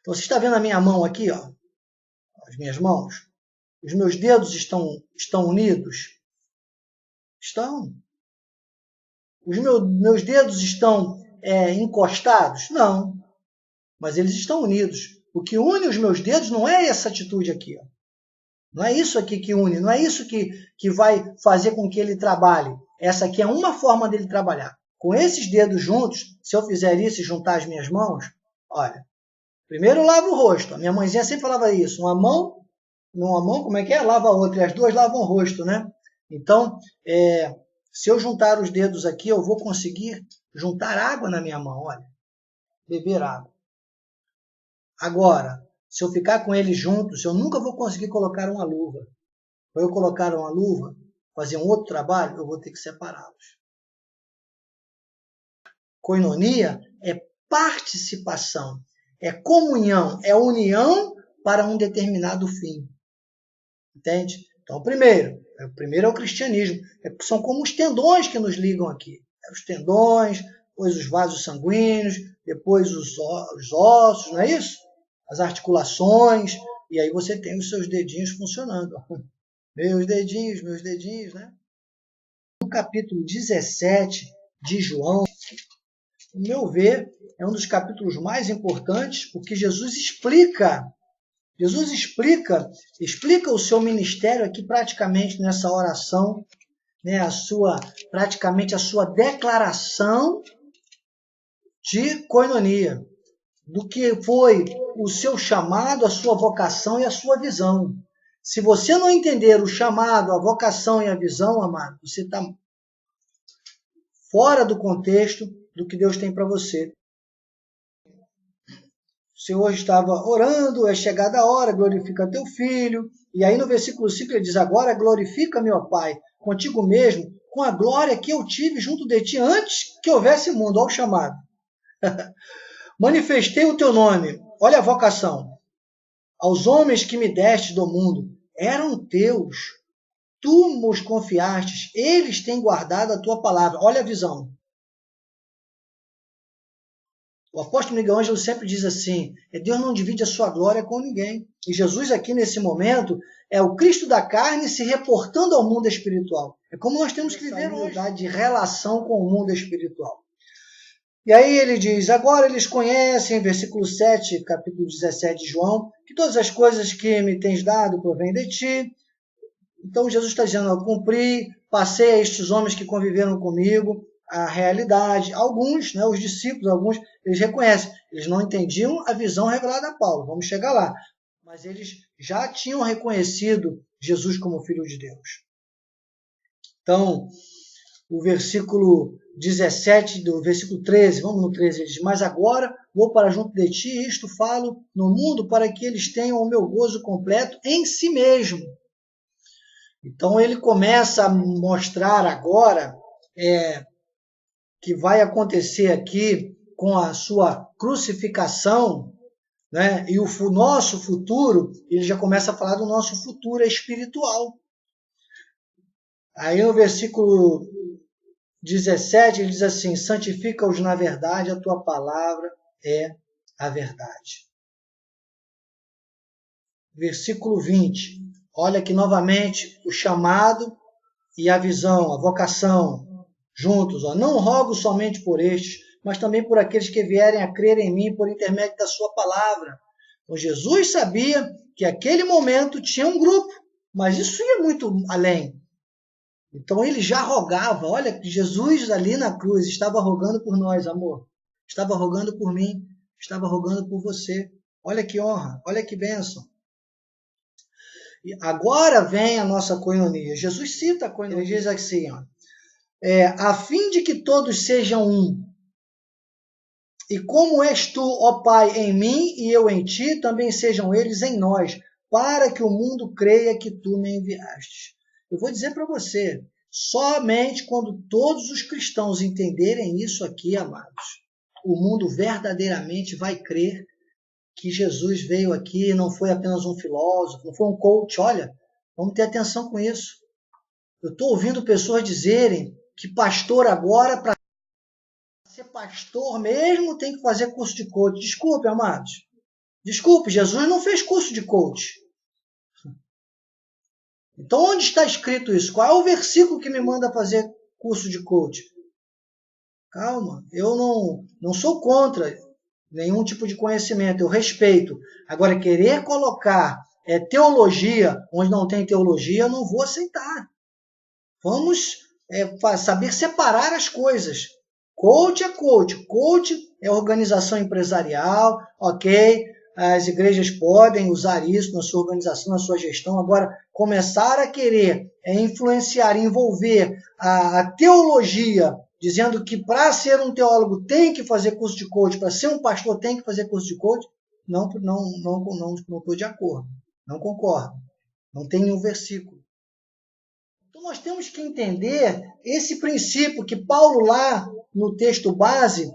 Então, você está vendo a minha mão aqui, ó, as minhas mãos? Os meus dedos estão unidos? Estão. Os meus dedos estão encostados? Não. Mas eles estão unidos. O que une os meus dedos não é essa atitude aqui. Ó. Não é isso aqui que une, não é isso que vai fazer com que ele trabalhe. Essa aqui é uma forma dele trabalhar. Com esses dedos juntos, se eu fizer isso e juntar as minhas mãos, olha, primeiro eu lavo o rosto. A minha mãezinha sempre falava isso. Numa mão, como é que é? Lava a outra. E as duas lavam o rosto, né? Então, se eu juntar os dedos aqui, eu vou conseguir juntar água na minha mão, olha. Beber água. Agora, se eu ficar com eles juntos, eu nunca vou conseguir colocar uma luva. Para eu colocar uma luva, fazer um outro trabalho, eu vou ter que separá-los. Koinonia é participação, é comunhão, é união para um determinado fim. Entende? Então, primeiro é o cristianismo. São como os tendões que nos ligam aqui. Os tendões, depois os vasos sanguíneos, depois os ossos, não é isso? As articulações, e aí você tem os seus dedinhos funcionando. Meus dedinhos, né? No capítulo 17 de João, no meu ver, é um dos capítulos mais importantes, porque Jesus explica o seu ministério aqui praticamente nessa oração, né, praticamente a sua declaração de koinonia, do que foi o seu chamado, a sua vocação e a sua visão. Se você não entender o chamado, a vocação e a visão, amado, você está fora do contexto do que Deus tem para você. Você hoje estava orando, é chegada a hora, glorifica teu filho. E aí no versículo 5 ele diz, agora glorifica meu Pai, contigo mesmo, com a glória que eu tive junto de ti antes que houvesse mundo. Olha o chamado. Manifestei o teu nome. Olha a vocação. Aos homens que me deste do mundo, eram teus. Tu nos confiastes, eles têm guardado a tua palavra. Olha a visão. O apóstolo Miguel Ângelo sempre diz assim, Deus não divide a sua glória com ninguém. E Jesus aqui nesse momento é o Cristo da carne se reportando ao mundo espiritual. É como nós temos que viver hoje, de relação com o mundo espiritual. E aí ele diz, agora eles conhecem, versículo 7, capítulo 17 de João, que todas as coisas que me tens dado provêm de ti. Então Jesus está dizendo, eu cumpri, passei a estes homens que conviveram comigo a realidade. Alguns, né, os discípulos, alguns, eles reconhecem. Eles não entendiam a visão revelada a Paulo, vamos chegar lá. Mas eles já tinham reconhecido Jesus como Filho de Deus. Então, o versículo 17 do versículo 13, vamos no 13, ele diz, mas agora vou para junto de ti, e isto falo no mundo para que eles tenham o meu gozo completo em si mesmo. Então ele começa a mostrar agora que vai acontecer aqui com a sua crucificação, né? E o nosso futuro, ele já começa a falar do nosso futuro espiritual. Aí no versículo 17 ele diz assim, santifica-os na verdade, a tua palavra é a verdade. Versículo 20, olha aqui novamente o chamado e a visão, a vocação, juntos. Ó. Não rogo somente por estes, mas também por aqueles que vierem a crer em mim por intermédio da sua palavra. Então Jesus sabia que aquele momento tinha um grupo, mas isso ia muito além. Então ele já rogava, olha, Jesus ali na cruz estava rogando por nós, amor. Estava rogando por mim, estava rogando por você. Olha que honra, olha que bênção. E agora vem a nossa coinonia. Jesus cita a coinonia, ele diz assim, ó, a fim de que todos sejam um. E como és tu, ó Pai, em mim e eu em ti, também sejam eles em nós, para que o mundo creia que tu me enviaste. Eu vou dizer para você, somente quando todos os cristãos entenderem isso aqui, amados, o mundo verdadeiramente vai crer que Jesus veio aqui, não foi apenas um filósofo, não foi um coach. Olha, vamos ter atenção com isso. Eu estou ouvindo pessoas dizerem que pastor agora, para ser pastor mesmo, tem que fazer curso de coach. Desculpe, amados. Desculpe, Jesus não fez curso de coach. Então, onde está escrito isso? Qual é o versículo que me manda fazer curso de coach? Calma, eu não sou contra nenhum tipo de conhecimento, eu respeito. Agora, querer colocar teologia onde não tem teologia, eu não vou aceitar. Vamos saber separar as coisas. Coach é coach. Coach é organização empresarial, ok? As igrejas podem usar isso na sua organização, na sua gestão. Agora, começar a querer influenciar, envolver a teologia, dizendo que para ser um teólogo tem que fazer curso de coach, para ser um pastor tem que fazer curso de coach, não estou de acordo. Não concordo. Não tem nenhum versículo. Então nós temos que entender esse princípio que Paulo lá no texto base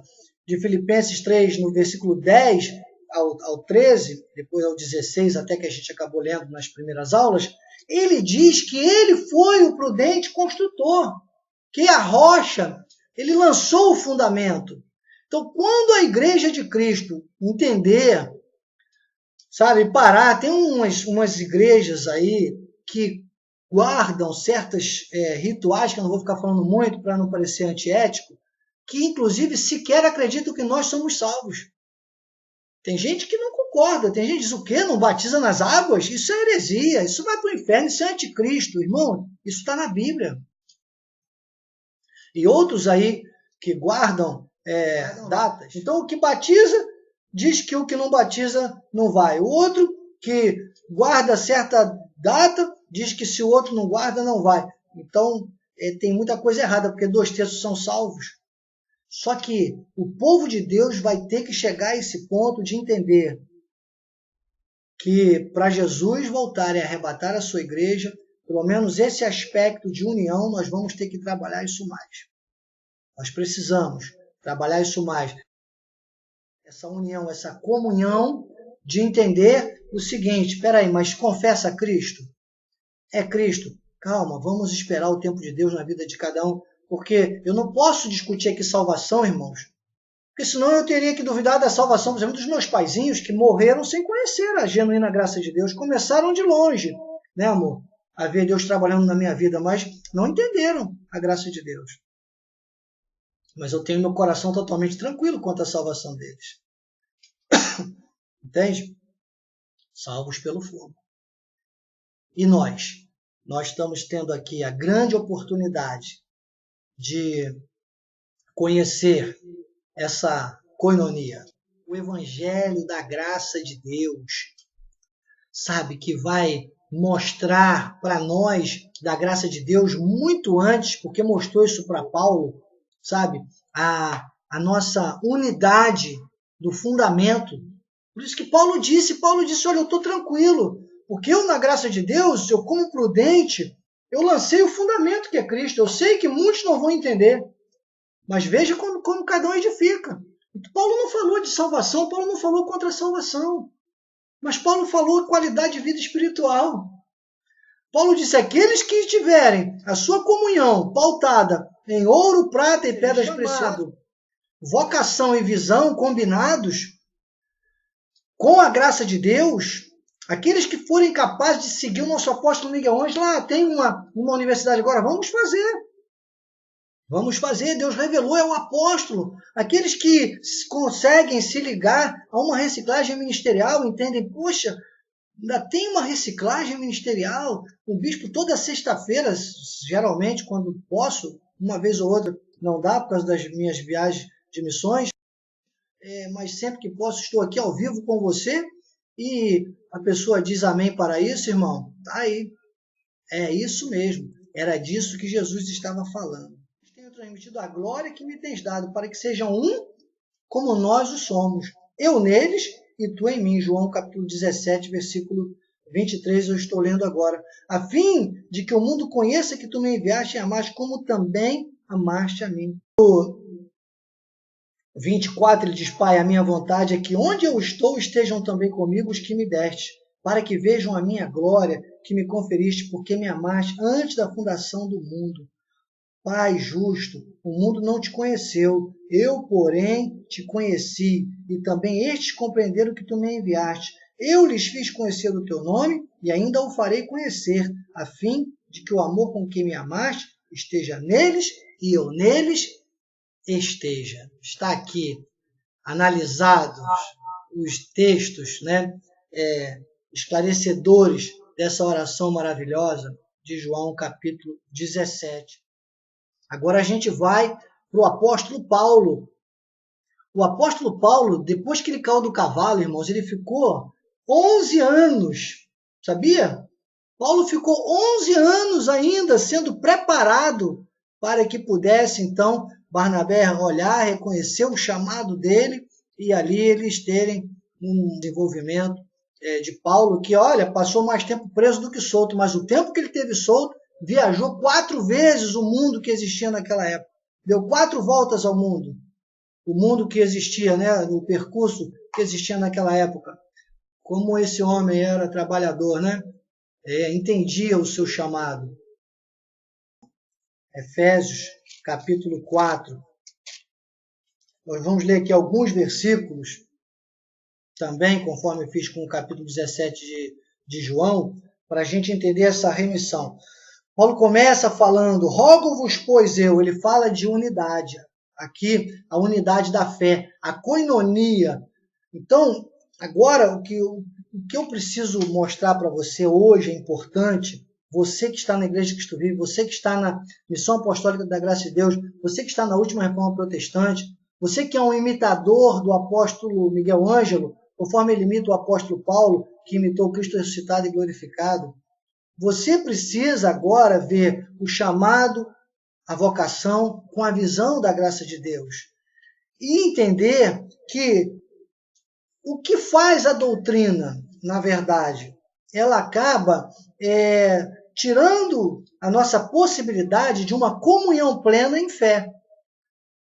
de Filipenses 3, no versículo 10 ao 13, depois ao 16, até que a gente acabou lendo nas primeiras aulas, ele diz que ele foi o prudente construtor, que a rocha, ele lançou o fundamento. Então, quando a igreja de Cristo entender, sabe, parar, tem umas igrejas aí que guardam certos rituais, que eu não vou ficar falando muito para não parecer antiético, que inclusive sequer acreditam que nós somos salvos. Tem gente que não concorda, tem gente que diz o quê? Não batiza nas águas? Isso é heresia, isso vai para o inferno, isso é anticristo. Irmão, isso está na Bíblia. E outros aí que guardam datas. Então, o que batiza, diz que o que não batiza não vai. O outro que guarda certa data, diz que se o outro não guarda, não vai. Então, tem muita coisa errada, porque 2/3 são salvos. Só que o povo de Deus vai ter que chegar a esse ponto de entender que para Jesus voltar e arrebatar a sua igreja, pelo menos esse aspecto de união, nós vamos ter que trabalhar isso mais. Nós precisamos trabalhar isso mais. Essa união, essa comunhão de entender o seguinte, espera aí, mas confessa a Cristo? É Cristo. Calma, vamos esperar o tempo de Deus na vida de cada um, porque eu não posso discutir aqui salvação, irmãos, porque senão eu teria que duvidar da salvação, por exemplo, dos meus paizinhos que morreram sem conhecer a genuína graça de Deus, começaram de longe, né, amor? A ver Deus trabalhando na minha vida, mas não entenderam a graça de Deus. Mas eu tenho meu coração totalmente tranquilo quanto à salvação deles. Entende? Salvos pelo fogo. E nós? Nós estamos tendo aqui a grande oportunidade de conhecer essa coinonia, o evangelho da graça de Deus, sabe, que vai mostrar para nós da graça de Deus muito antes, porque mostrou isso para Paulo, sabe, a nossa unidade do fundamento. Por isso que Paulo disse, olha, eu estou tranquilo, porque eu na graça de Deus, eu como prudente, eu lancei o fundamento que é Cristo. Eu sei que muitos não vão entender, mas veja como cada um edifica. Paulo não falou de salvação, Paulo não falou contra a salvação, mas Paulo falou qualidade de vida espiritual. Paulo disse, aqueles que tiverem a sua comunhão pautada em ouro, prata e pedras preciosas, vocação e visão combinados com a graça de Deus, aqueles que forem capazes de seguir o nosso apóstolo Miguel Ângelo, tem uma universidade agora, vamos fazer, Deus revelou, é o apóstolo. Aqueles que conseguem se ligar a uma reciclagem ministerial, entendem, poxa, ainda tem uma reciclagem ministerial, o bispo toda sexta-feira, geralmente quando posso, uma vez ou outra, não dá por causa das minhas viagens de missões, mas sempre que posso estou aqui ao vivo com você, e a pessoa diz amém para isso, irmão, tá aí, é isso mesmo, era disso que Jesus estava falando. Tenho transmitido a glória que me tens dado, para que sejam um como nós o somos, eu neles e tu em mim. João capítulo 17, versículo 23, eu estou lendo agora. A fim de que o mundo conheça que tu me enviaste e amaste, como também amaste a mim. No 24 ele diz, Pai, a minha vontade é que onde eu estou estejam também comigo os que me deste, para que vejam a minha glória que me conferiste, porque me amaste antes da fundação do mundo. Pai justo, o mundo não te conheceu, eu, porém, te conheci, e também estes compreenderam que tu me enviaste. Eu lhes fiz conhecer o teu nome, e ainda o farei conhecer, a fim de que o amor com que me amaste esteja neles, e eu neles esteja. Está aqui analisados os textos, né, esclarecedores dessa oração maravilhosa de João capítulo 17. Agora a gente vai para o apóstolo Paulo. O apóstolo Paulo, depois que ele caiu do cavalo, irmãos, ele ficou 11 anos, sabia? Paulo ficou 11 anos ainda sendo preparado para que pudesse, então, Barnabé olhar, reconhecer o chamado dele e ali eles terem um desenvolvimento de Paulo, que, olha, passou mais tempo preso do que solto, mas o tempo que ele teve solto, viajou 4 vezes o mundo que existia naquela época. Deu 4 voltas ao mundo. O mundo que existia, né, o percurso que existia naquela época. Como esse homem era trabalhador, né? Entendia o seu chamado. Efésios, capítulo 4. Nós vamos ler aqui alguns versículos, também, conforme fiz com o capítulo 17 de João, para a gente entender essa remissão. Paulo começa falando, rogo-vos, pois eu, ele fala de unidade. Aqui, a unidade da fé, a coinonia. Então, agora, o que eu preciso mostrar para você hoje é importante, você que está na Igreja de Cristo Vive, você que está na Missão Apostólica da Graça de Deus, você que está na Última Reforma Protestante, você que é um imitador do apóstolo Miguel Ângelo, conforme ele imita o apóstolo Paulo, que imitou o Cristo ressuscitado e glorificado, você precisa agora ver o chamado, a vocação, com a visão da graça de Deus. e entender que o que faz a doutrina, na verdade, ela acaba tirando a nossa possibilidade de uma comunhão plena em fé.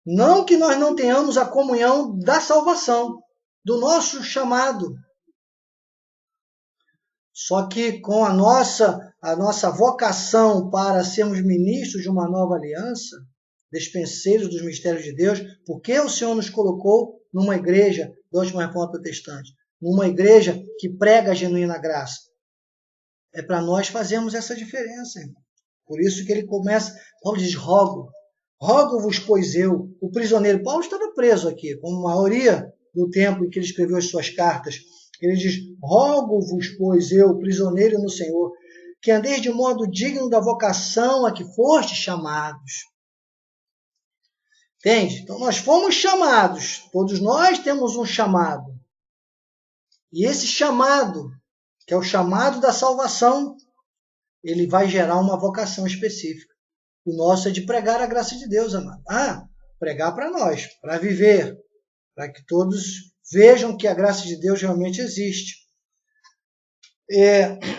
Não que nós não tenhamos a comunhão da salvação, do nosso chamado. Só que com a nossa vocação para sermos ministros de uma nova aliança, despenseiros dos mistérios de Deus, porque o Senhor nos colocou numa igreja da última reforma protestante, numa igreja que prega a genuína graça. É para nós fazermos essa diferença, irmão. Por isso que ele começa, Paulo diz, rogo-vos, pois eu, o prisioneiro. Paulo estava preso aqui, como a maioria do tempo em que ele escreveu as suas cartas. Ele diz, rogo-vos, pois eu, prisioneiro no Senhor, que andeis de modo digno da vocação a que fostes chamados. Entende? Então nós fomos chamados, todos nós temos um chamado. E esse chamado, que é o chamado da salvação, ele vai gerar uma vocação específica. O nosso é de pregar a graça de Deus, amado. Pregar para nós, para viver, para que todos vejam que a graça de Deus realmente existe.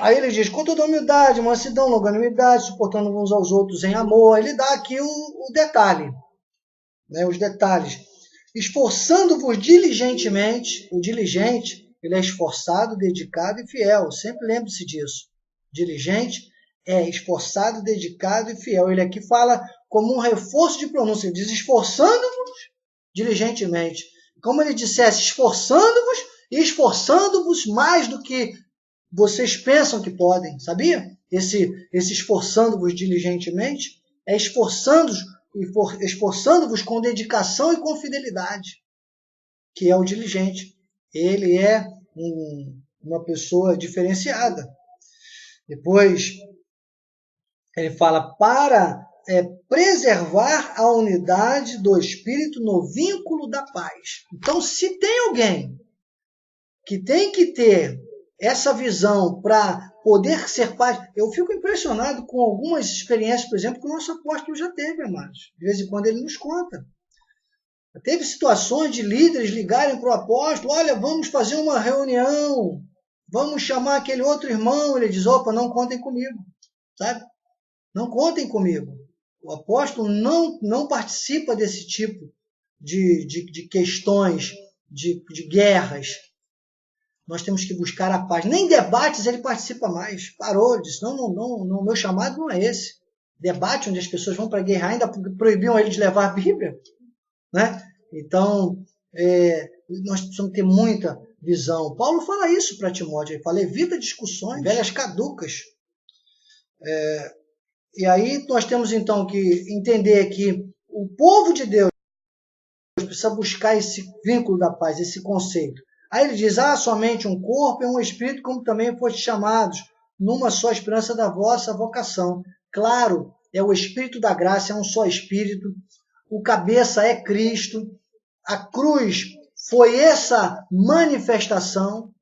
Aí ele diz, com toda humildade, mansidão, longanimidade, suportando uns aos outros em amor. Ele dá aqui o detalhe, né, os detalhes. Esforçando-vos diligentemente, o diligente, ele é esforçado, dedicado e fiel. Sempre lembre-se disso. Diligente é esforçado, dedicado e fiel. Ele aqui fala como um reforço de pronúncia. Ele diz esforçando-vos diligentemente. Como ele dissesse, esforçando-vos e esforçando-vos mais do que vocês pensam que podem. Sabia? Esse esforçando-vos diligentemente é esforçando-vos com dedicação e com fidelidade, que é o diligente. Ele é uma pessoa diferenciada. Depois, ele fala para preservar a unidade do Espírito no vínculo da paz. Então, se tem alguém que tem que ter essa visão para poder ser paz, eu fico impressionado com algumas experiências, por exemplo, que o nosso apóstolo já teve, amados. De vez em quando ele nos conta. Teve situações de líderes ligarem para o apóstolo, olha, vamos fazer uma reunião, vamos chamar aquele outro irmão. Ele diz, opa, não contem comigo, sabe? Não contem comigo. O apóstolo não participa desse tipo de questões, de guerras. Nós temos que buscar a paz. Nem debates ele participa mais. Parou, disse, não, meu chamado não é esse. Debate onde as pessoas vão para a guerra, ainda proibiam ele de levar a Bíblia. Né? Então, nós precisamos ter muita visão. Paulo fala isso para Timóteo. Ele fala, evita discussões, velhas caducas. E aí nós temos então que entender que o povo de Deus precisa buscar esse vínculo da paz, esse conceito. Aí ele diz, somente um corpo e um espírito, como também foste chamados, numa só esperança da vossa vocação. Claro, é o Espírito da graça, é um só Espírito. O cabeça é Cristo. A cruz foi essa manifestação,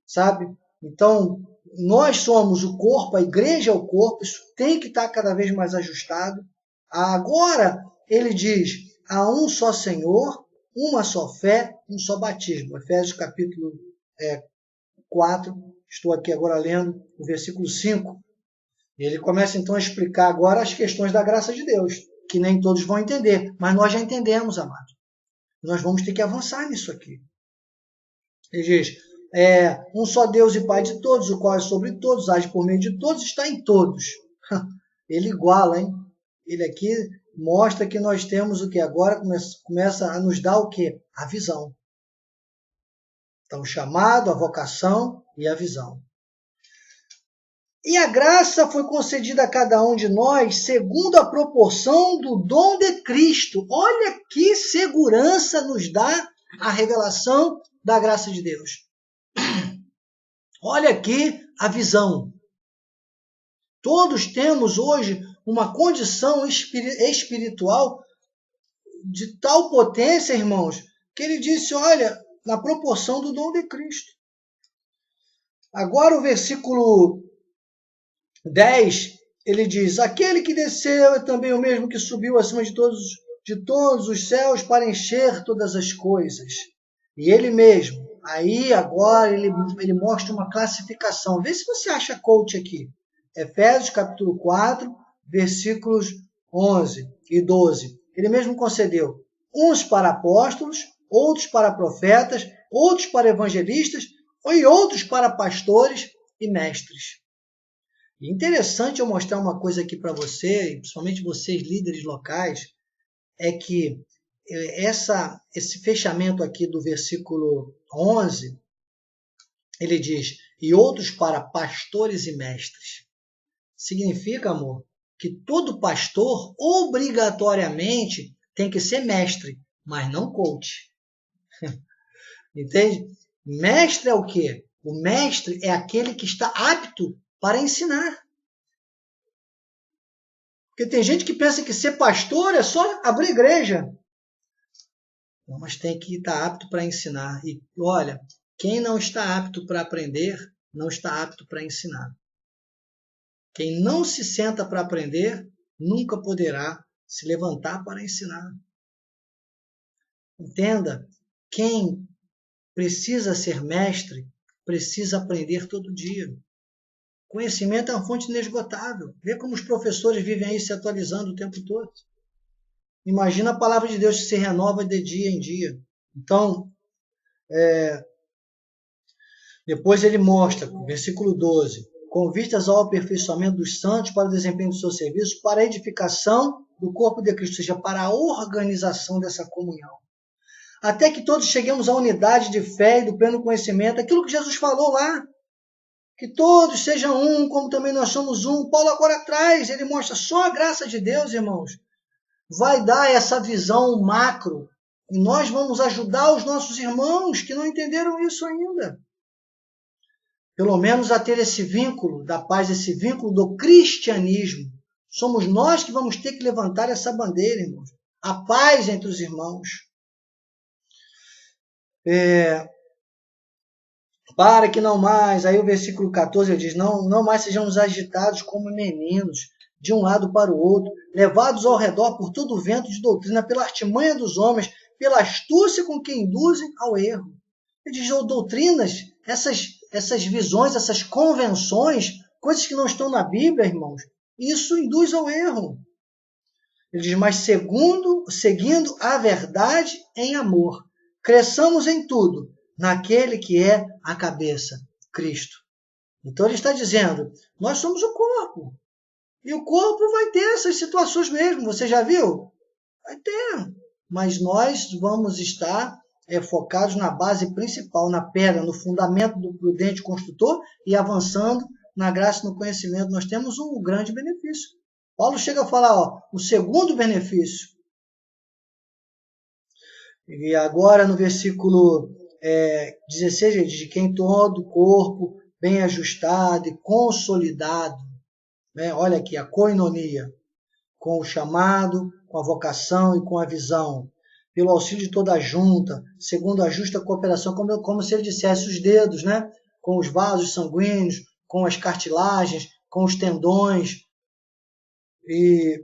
sabe? Então, nós somos o corpo, a igreja é o corpo, isso tem que estar cada vez mais ajustado. Agora, ele diz, há um só Senhor, uma só fé, um só batismo. Efésios capítulo 4, estou aqui agora lendo o versículo 5. Ele começa então a explicar agora as questões da graça de Deus, que nem todos vão entender, mas nós já entendemos, amado. Nós vamos ter que avançar nisso aqui. Ele diz, um só Deus e Pai de todos, o qual é sobre todos, age por meio de todos, está em todos. Ele iguala, hein? Ele aqui mostra que nós temos o que agora começa a nos dar o que? A visão. Então, o chamado, a vocação e a visão. E a graça foi concedida a cada um de nós segundo a proporção do dom de Cristo. Olha que segurança nos dá a revelação da graça de Deus. Olha aqui a visão. Todos temos hoje uma condição espiritual de tal potência, irmãos, que ele disse, olha, na proporção do dom de Cristo. Agora o versículo 10, ele diz, aquele que desceu é também o mesmo que subiu acima de todos de todos os céus para encher todas as coisas. E ele mesmo, aí agora ele mostra uma classificação. Vê se você acha coach aqui. Efésios capítulo 4, versículos 11 e 12. Ele mesmo concedeu uns para apóstolos, outros para profetas, outros para evangelistas e outros para pastores e mestres. E interessante eu mostrar uma coisa aqui para você, e principalmente vocês líderes locais, é que esse fechamento aqui do versículo 11, ele diz, e outros para pastores e mestres. Significa, amor, que todo pastor obrigatoriamente tem que ser mestre, mas não coach. Entende? Mestre é o quê? O mestre é aquele que está apto para ensinar. Porque tem gente que pensa que ser pastor é só abrir igreja. Não, mas tem que estar apto para ensinar. E olha, quem não está apto para aprender, não está apto para ensinar. Quem não se senta para aprender, nunca poderá se levantar para ensinar. Entenda, quem precisa ser mestre, precisa aprender todo dia. Conhecimento é uma fonte inesgotável. Vê como os professores vivem aí se atualizando o tempo todo. Imagina a palavra de Deus que se renova de dia em dia. Então, depois ele mostra, versículo 12, com vistas ao aperfeiçoamento dos santos para o desempenho do seu serviço, para a edificação do corpo de Cristo, ou seja, para a organização dessa comunhão. Até que todos cheguemos à unidade de fé e do pleno conhecimento, aquilo que Jesus falou lá, que todos sejam um, como também nós somos um. Paulo agora traz, ele mostra só a graça de Deus, irmãos, vai dar essa visão macro, e nós vamos ajudar os nossos irmãos que não entenderam isso ainda. Pelo menos a ter esse vínculo da paz, esse vínculo do cristianismo. Somos nós que vamos ter que levantar essa bandeira, irmãos. A paz entre os irmãos. Para que não mais, aí o versículo 14 diz, não mais sejamos agitados como meninos, de um lado para o outro, levados ao redor por todo o vento de doutrina, pela artimanha dos homens, pela astúcia com que induzem ao erro. Ele diz, doutrinas, essas visões, essas convenções, coisas que não estão na Bíblia, irmãos, isso induz ao erro. Ele diz, mas seguindo a verdade em amor, cresçamos em tudo, naquele que é a cabeça, Cristo. Então ele está dizendo, nós somos o corpo. E o corpo vai ter essas situações mesmo, você já viu? Vai ter. Mas nós vamos estar focados na base principal, na pedra, no fundamento do prudente construtor e avançando na graça e no conhecimento. Nós temos um grande benefício. Paulo chega a falar, o segundo benefício. E agora no versículo 16, ele diz, que em todo o corpo bem ajustado e consolidado, né? Olha aqui, a koinonia, com o chamado, com a vocação e com a visão, pelo auxílio de toda a junta, segundo a justa cooperação, como se ele dissesse os dedos, né? Com os vasos sanguíneos, com as cartilagens, com os tendões. E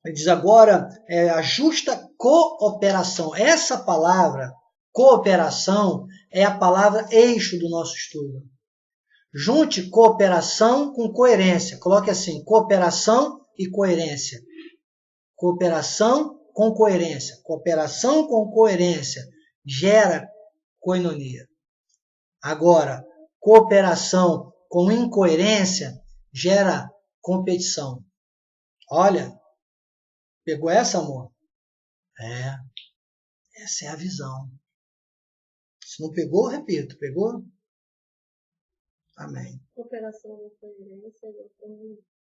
ele diz agora, a justa cooperação. Essa palavra, cooperação, é a palavra eixo do nosso estudo. Junte cooperação com coerência. Coloque assim, cooperação e coerência. Cooperação com coerência. Cooperação com coerência gera koinonia. Agora, cooperação com incoerência gera competição. Olha, pegou essa, amor? Essa é a visão. Se não pegou, repito. Pegou? Amém. Cooperação com coerência é igual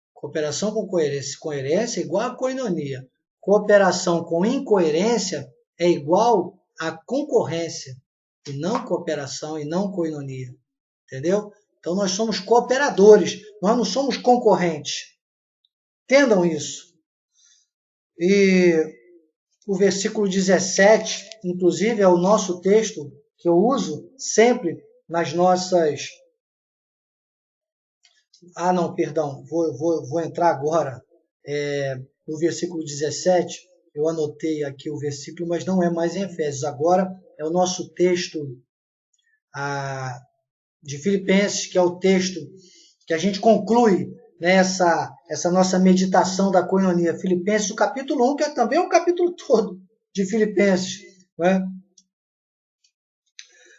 a cooperação com coerência é igual a koinonia. Cooperação com incoerência é igual a concorrência. E não cooperação e não koinonia. Entendeu? Então nós somos cooperadores. Nós não somos concorrentes. Entendam isso. E o versículo 17, inclusive, é o nosso texto que eu uso sempre nas nossas... vou entrar agora no versículo 17, eu anotei aqui o versículo, mas não é mais em Efésios. Agora é o nosso texto de Filipenses, que é o texto que a gente conclui, né, essa nossa meditação da koinonia. Filipenses, o capítulo 1, que é também um capítulo todo de Filipenses, né?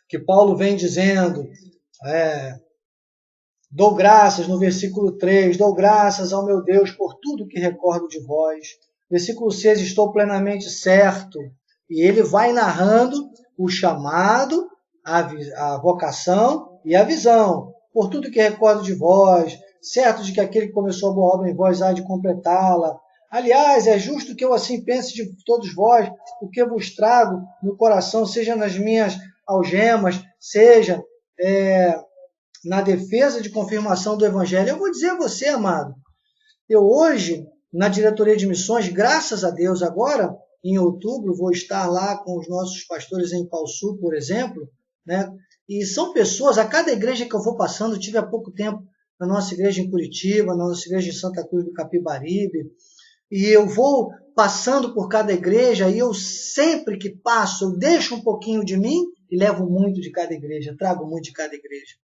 Que Paulo vem dizendo, dou graças, no versículo 3, dou graças ao meu Deus por tudo que recordo de vós. Versículo 6, estou plenamente certo. E ele vai narrando o chamado, a vocação e a visão. Por tudo que recordo de vós, certo de que aquele que começou a boa obra em vós há de completá-la. Aliás, é justo que eu assim pense de todos vós, o que vos trago no coração, seja nas minhas algemas, seja na defesa de confirmação do Evangelho. Eu vou dizer a você, amado, eu hoje, na diretoria de missões, graças a Deus, agora, em outubro, vou estar lá com os nossos pastores em Pau Sul, por exemplo, né? E são pessoas, a cada igreja que eu vou passando, eu tive há pouco tempo na nossa igreja em Curitiba, na nossa igreja em Santa Cruz do Capibaribe, e eu vou passando por cada igreja, e eu sempre que passo, eu deixo um pouquinho de mim e levo muito de cada igreja, trago muito de cada igreja.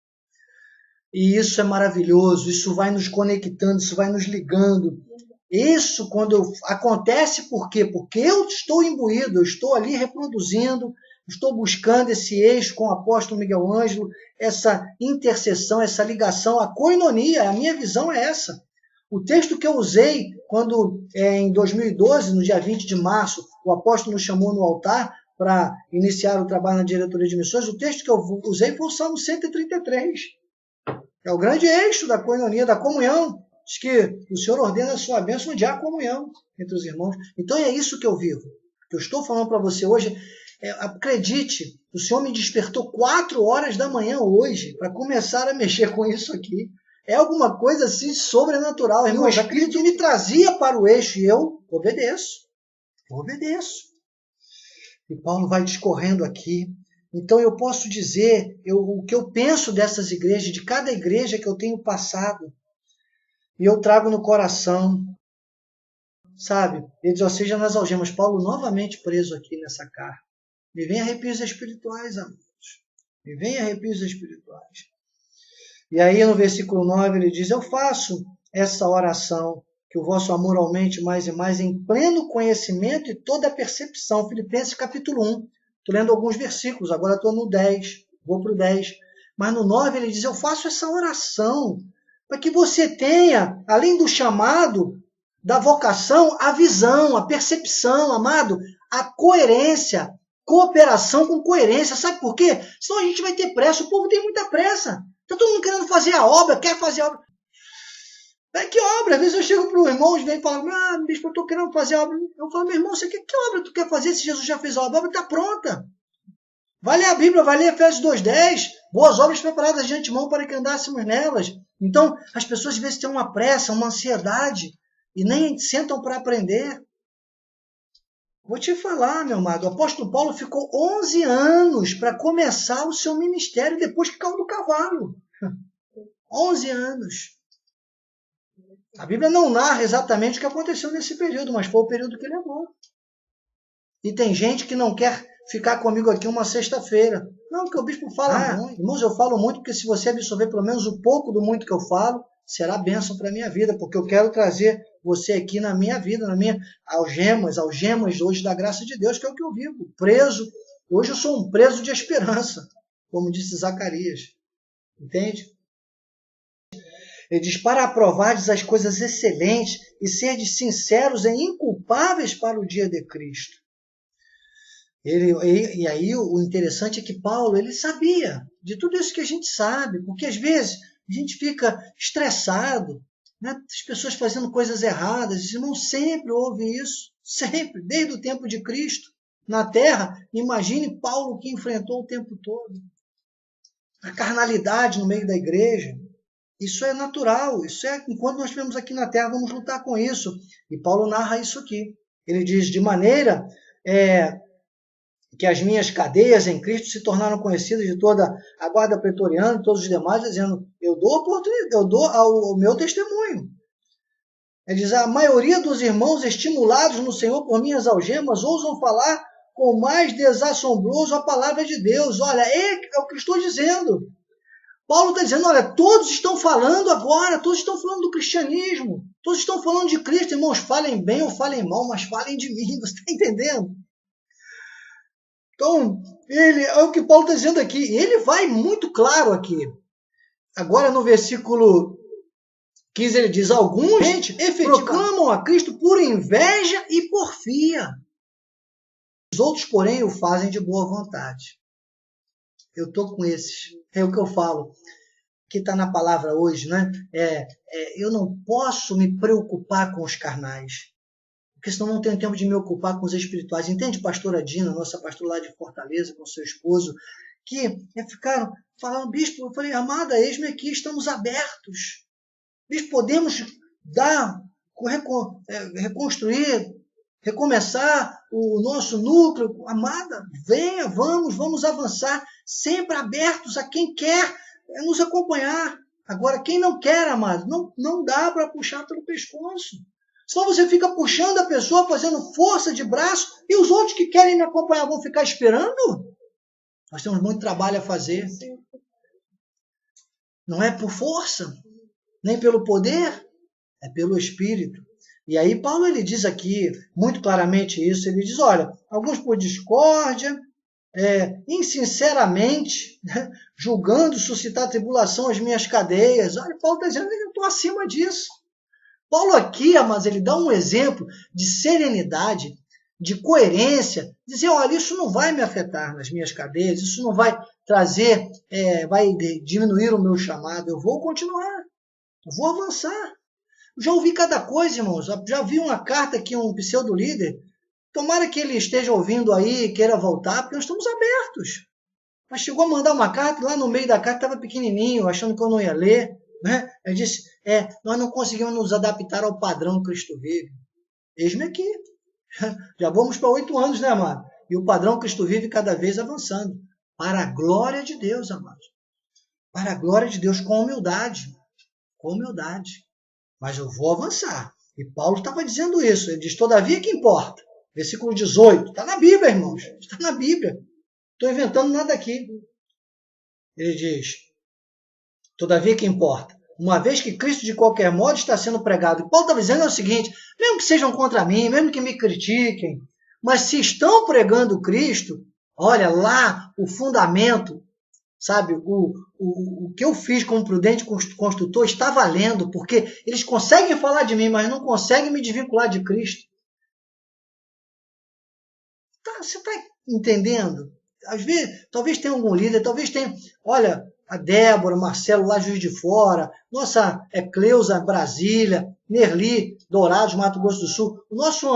E isso é maravilhoso, isso vai nos conectando, isso vai nos ligando. Isso quando acontece, por quê? Porque eu estou imbuído, eu estou ali reproduzindo, estou buscando esse eixo com o apóstolo Miguel Ângelo, essa intercessão, essa ligação, a koinonia, a minha visão é essa. O texto que eu usei quando, em 2012, no dia 20 de março, o apóstolo nos chamou no altar para iniciar o trabalho na diretoria de missões, o texto que eu usei foi o Salmo 133. É o grande eixo da koinonia, da comunhão. Diz que o Senhor ordena a sua bênção onde há comunhão entre os irmãos. Então é isso que eu vivo. Que eu estou falando para você hoje. Acredite, o Senhor me despertou 4 horas da manhã hoje para começar a mexer com isso aqui. É alguma coisa assim sobrenatural. Irmão, o Espírito me trazia para o eixo e eu obedeço. Eu obedeço. E Paulo vai discorrendo aqui. Então eu posso dizer o que eu penso dessas igrejas, de cada igreja que eu tenho passado. E eu trago no coração, sabe? Ele diz, ou seja, nas algemas. Paulo novamente preso aqui nessa carta. Me vem arrepios espirituais, amados. Me vem arrepios espirituais. E aí no versículo 9 ele diz, eu faço essa oração, que o vosso amor aumente mais e mais em pleno conhecimento e toda a percepção. Filipenses capítulo 1. Estou lendo alguns versículos, agora estou no 10, vou para o 10. Mas no 9 ele diz, eu faço essa oração para que você tenha, além do chamado, da vocação, a visão, a percepção, amado, a coerência, cooperação com coerência. Sabe por quê? Senão a gente vai ter pressa, o povo tem muita pressa. Está todo mundo querendo fazer a obra, quer fazer a obra. Que obra? Às vezes eu chego para o irmão e vem falar, bispo, eu estou querendo fazer a obra. Eu falo, meu irmão, que obra tu quer fazer se Jesus já fez a obra? A obra está pronta. Vai ler a Bíblia, vai ler Efésios 2:10. Boas obras preparadas de antemão para que andássemos nelas. Então, as pessoas às vezes têm uma pressa, uma ansiedade e nem sentam para aprender. Vou te falar, meu amado, o apóstolo Paulo ficou 11 anos para começar o seu ministério depois que caiu do cavalo. 11 anos. A Bíblia não narra exatamente o que aconteceu nesse período, mas foi o período que levou. E tem gente que não quer ficar comigo aqui uma sexta-feira. Não, porque o bispo fala muito. Irmãos, eu falo muito porque se você absorver pelo menos um pouco do muito que eu falo, será bênção para a minha vida, porque eu quero trazer você aqui na minha vida, na minha algemas hoje da graça de Deus, que é o que eu vivo. Preso. Hoje eu sou um preso de esperança, como disse Zacarias. Entende? Ele diz, para aprovardes as coisas excelentes e serdes sinceros e inculpáveis para o dia de Cristo. E aí o interessante é que Paulo, ele sabia de tudo isso que a gente sabe, porque às vezes a gente fica estressado, né? As pessoas fazendo coisas erradas, os irmãos sempre ouvem isso, sempre, desde o tempo de Cristo, na terra. Imagine Paulo que enfrentou o tempo todo. A carnalidade no meio da igreja. Isso é natural, enquanto nós estivermos aqui na terra, vamos lutar com isso. E Paulo narra isso aqui. Ele diz, de maneira que as minhas cadeias em Cristo se tornaram conhecidas de toda a guarda pretoriana e todos os demais, dizendo, eu dou o meu testemunho. Ele diz, a maioria dos irmãos estimulados no Senhor por minhas algemas ousam falar com mais desassombroso a palavra de Deus. Olha, é o que eu estou dizendo. Paulo está dizendo, olha, todos estão falando agora, todos estão falando do cristianismo, todos estão falando de Cristo. Irmãos, falem bem ou falem mal, mas falem de mim, você está entendendo? Então, é o que Paulo está dizendo aqui. Ele vai muito claro aqui. Agora, no versículo 15, ele diz, alguns, gente, proclamam a Cristo por inveja e porfia. Os outros, porém, o fazem de boa vontade. Eu estou com esses. É o que eu falo, que está na palavra hoje, né? Eu não posso me preocupar com os carnais, porque senão não tenho tempo de me ocupar com os espirituais. Entende, pastora Dina, nossa pastora lá de Fortaleza, com seu esposo, que ficaram falando, bispo, eu falei, amada, eis-me aqui, estamos abertos. Bispo, podemos reconstruir, recomeçar o nosso núcleo. Amada, venha, vamos avançar, sempre abertos a quem quer nos acompanhar. Agora, quem não quer, amado, não dá para puxar pelo pescoço. Senão você fica puxando a pessoa, fazendo força de braço, e os outros que querem me acompanhar vão ficar esperando? Nós temos muito trabalho a fazer. Não é por força, nem pelo poder, é pelo Espírito. E aí Paulo ele diz aqui, muito claramente isso, ele diz, olha, alguns por discórdia, insinceramente, julgando suscitar tribulação às minhas cadeias. Olha, Paulo está dizendo, eu estou acima disso. Paulo aqui, mas ele dá um exemplo de serenidade, de coerência, dizer, olha, isso não vai me afetar nas minhas cadeias, isso não vai trazer, vai diminuir o meu chamado, eu vou continuar, eu vou avançar. Já ouvi cada coisa, irmãos, já vi uma carta que um pseudo-líder, tomara que ele esteja ouvindo aí e queira voltar, porque nós estamos abertos. Mas chegou a mandar uma carta, lá no meio da carta estava pequenininho, achando que eu não ia ler, né? Ele disse, nós não conseguimos nos adaptar ao padrão Cristo Vive. Eis-me aqui. Já vamos para 8 anos, né, amado? E o padrão Cristo Vive cada vez avançando. Para a glória de Deus, amados. Para a glória de Deus, com humildade. Com humildade. Mas eu vou avançar. E Paulo estava dizendo isso. Ele diz, todavia que importa. Versículo 18. Está na Bíblia, irmãos. Está na Bíblia. Estou inventando nada aqui. Ele diz, todavia que importa. Uma vez que Cristo de qualquer modo está sendo pregado. E Paulo está dizendo o seguinte, mesmo que sejam contra mim, mesmo que me critiquem, mas se estão pregando Cristo, olha lá o fundamento, sabe, o que eu fiz como prudente construtor está valendo, porque eles conseguem falar de mim, mas não conseguem me desvincular de Cristo. Você está entendendo? Às vezes, talvez tenha algum líder, talvez tenha, olha, a Débora, Marcelo lá Juiz de Fora, nossa Cleusa Brasília, Nerli Dourados, Mato Grosso do Sul, o nosso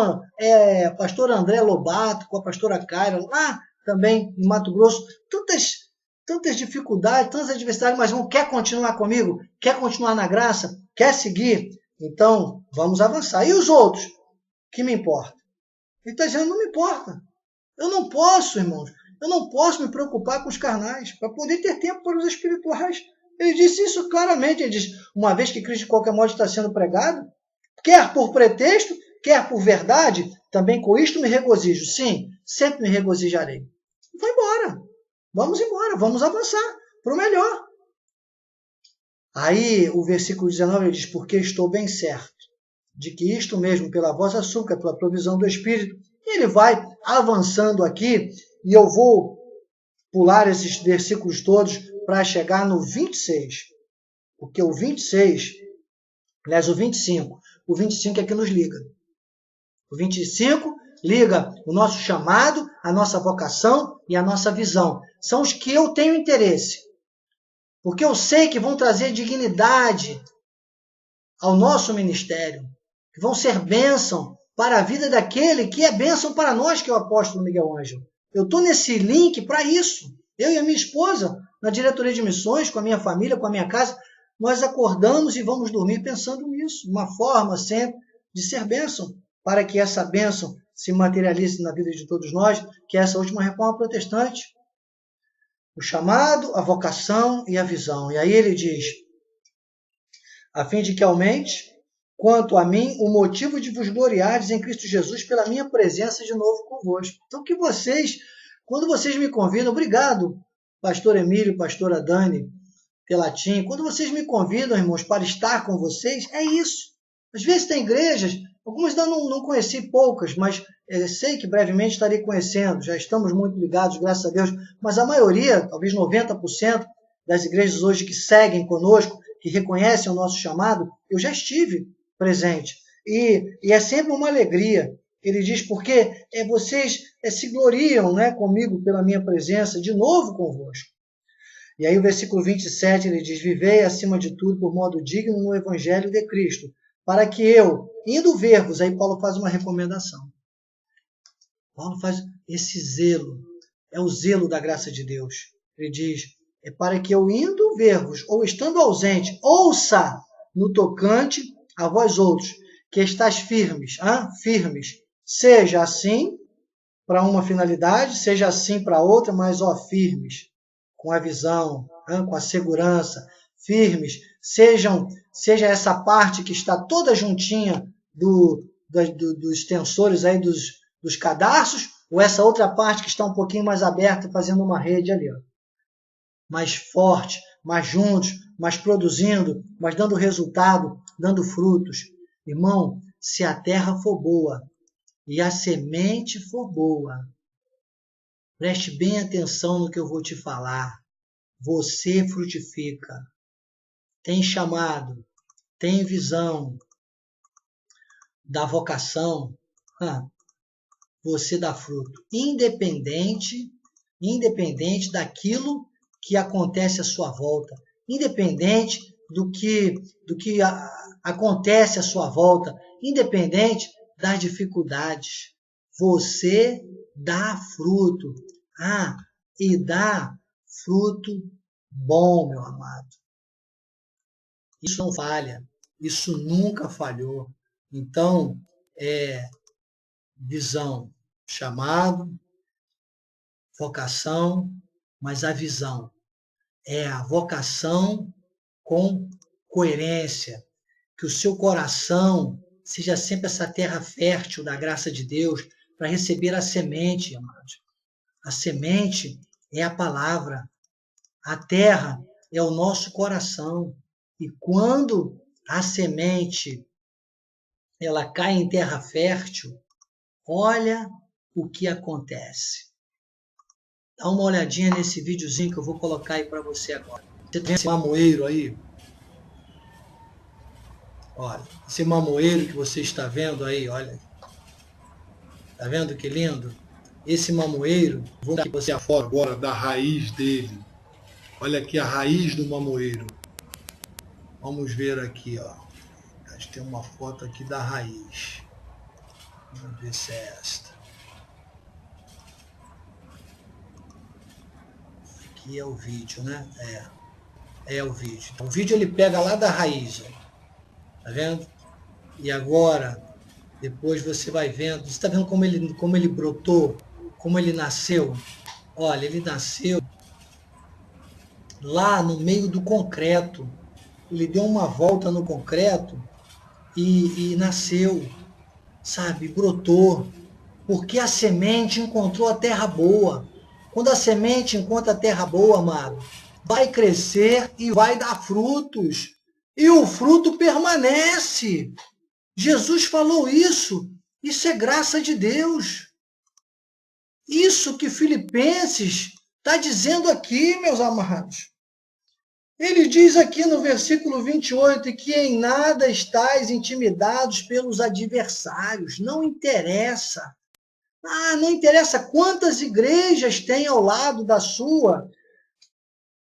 pastor André Lobato com a pastora Caira, lá também em Mato Grosso, tantas dificuldades, tantas adversidades, mas quer continuar comigo? Quer continuar na graça? Quer seguir? Então, vamos avançar. E os outros? Que me importa? Ele está dizendo, não me importa. Eu não posso, irmãos, eu não posso me preocupar com os carnais, para poder ter tempo para os espirituais. Ele disse isso claramente, ele diz, uma vez que Cristo de qualquer modo está sendo pregado, quer por pretexto, quer por verdade, também com isto me regozijo. Sim, sempre me regozijarei. E vai embora. Vamos embora, vamos avançar para o melhor. Aí o versículo 19 ele diz, porque estou bem certo de que isto mesmo, pela vossa súplica, pela provisão do Espírito, e ele vai avançando aqui, e eu vou pular esses versículos todos para chegar no 26, porque o 26, aliás, o 25 é que nos liga. O 25 liga o nosso chamado, a nossa vocação e a nossa visão. São os que eu tenho interesse. Porque eu sei que vão trazer dignidade ao nosso ministério. Que vão ser bênção para a vida daquele que é bênção para nós, que é o apóstolo Miguel Ângelo. Eu estou nesse link para isso. Eu e a minha esposa, na diretoria de missões, com a minha família, com a minha casa, nós acordamos e vamos dormir pensando nisso. Uma forma sempre de ser bênção, para que essa bênção se materialize na vida de todos nós, que é essa última reforma protestante. O chamado, a vocação e a visão. E aí ele diz, a fim de que aumente quanto a mim, o motivo de vos gloriardes em Cristo Jesus pela minha presença de novo convosco. Então, que vocês, quando vocês me convidam, obrigado, pastor Emílio, pastora Dani, Pelatim, quando vocês me convidam, irmãos, para estar com vocês, é isso. Às vezes tem igrejas, algumas ainda não conheci, poucas, mas sei que brevemente estarei conhecendo, já estamos muito ligados, graças a Deus, mas a maioria, talvez 90% das igrejas hoje que seguem conosco, que reconhecem o nosso chamado, eu já estive presente. E é sempre uma alegria. Ele diz, porque vocês se gloriam, né, comigo pela minha presença de novo convosco. E aí o versículo 27, ele diz, vivei acima de tudo por modo digno no evangelho de Cristo, para que eu, indo ver-vos, aí Paulo faz uma recomendação. Paulo faz esse zelo, é o zelo da graça de Deus. Ele diz, para que eu, indo ver-vos, ou estando ausente, ouça no tocante a vós outros, que estáis firmes, firmes, seja assim para uma finalidade, seja assim para outra, mas firmes, com a visão, com a segurança, firmes, seja essa parte que está toda juntinha dos tensores aí, dos cadarços, ou essa outra parte que está um pouquinho mais aberta, fazendo uma rede ali, mais forte, mais juntos, mais produzindo, mais dando resultado, dando frutos. Irmão, se a terra for boa e a semente for boa, preste bem atenção no que eu vou te falar. Você frutifica. Tem chamado, tem visão da vocação, você dá fruto. Independente daquilo que acontece à sua volta. Independente do que acontece à sua volta. Independente das dificuldades. Você dá fruto. E dá fruto bom, meu amado. Isso não falha. Isso nunca falhou. Então, visão, chamado, vocação, mas a visão é a vocação com coerência. Que o seu coração seja sempre essa terra fértil da graça de Deus para receber a semente, amados. A semente é a palavra. A terra é o nosso coração. E quando a semente ela cai em terra fértil, olha o que acontece. Dá uma olhadinha nesse videozinho que eu vou colocar aí para você agora. Você tem esse mamoeiro aí? Olha, esse mamoeiro que você está vendo aí, olha. Tá vendo que lindo? Esse mamoeiro, vou dar você a foto agora da raiz dele. Olha aqui a raiz do mamoeiro. Vamos ver aqui, ó. A gente tem uma foto aqui da raiz. Vamos ver se é esta. Aqui é o vídeo, né? É o vídeo. Então, o vídeo ele pega lá da raiz, ó. Tá vendo? E agora, depois você vai vendo. Você está vendo como ele brotou? Como ele nasceu? Olha, ele nasceu lá no meio do concreto. Ele deu uma volta no concreto e nasceu, sabe? Brotou. Porque a semente encontrou a terra boa. Quando a semente encontra a terra boa, amado, vai crescer e vai dar frutos. E o fruto permanece. Jesus falou isso. Isso é graça de Deus. Isso que Filipenses está dizendo aqui, meus amados. Ele diz aqui no versículo 28 que em nada estáis intimidados pelos adversários. Não interessa. Não interessa quantas igrejas tem ao lado da sua.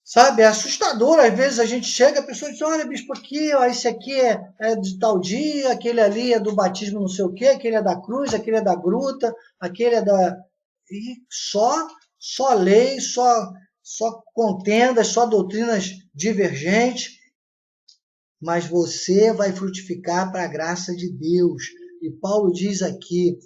Sabe, é assustador. Às vezes a gente chega, a pessoa diz, olha, bispo, aqui, ó, esse aqui é de tal dia, aquele ali é do batismo não sei o quê, aquele é da cruz, aquele é da gruta, aquele é da... E só lei, só contendas, só doutrinas divergentes. Mas você vai frutificar para a graça de Deus. E Paulo diz aqui,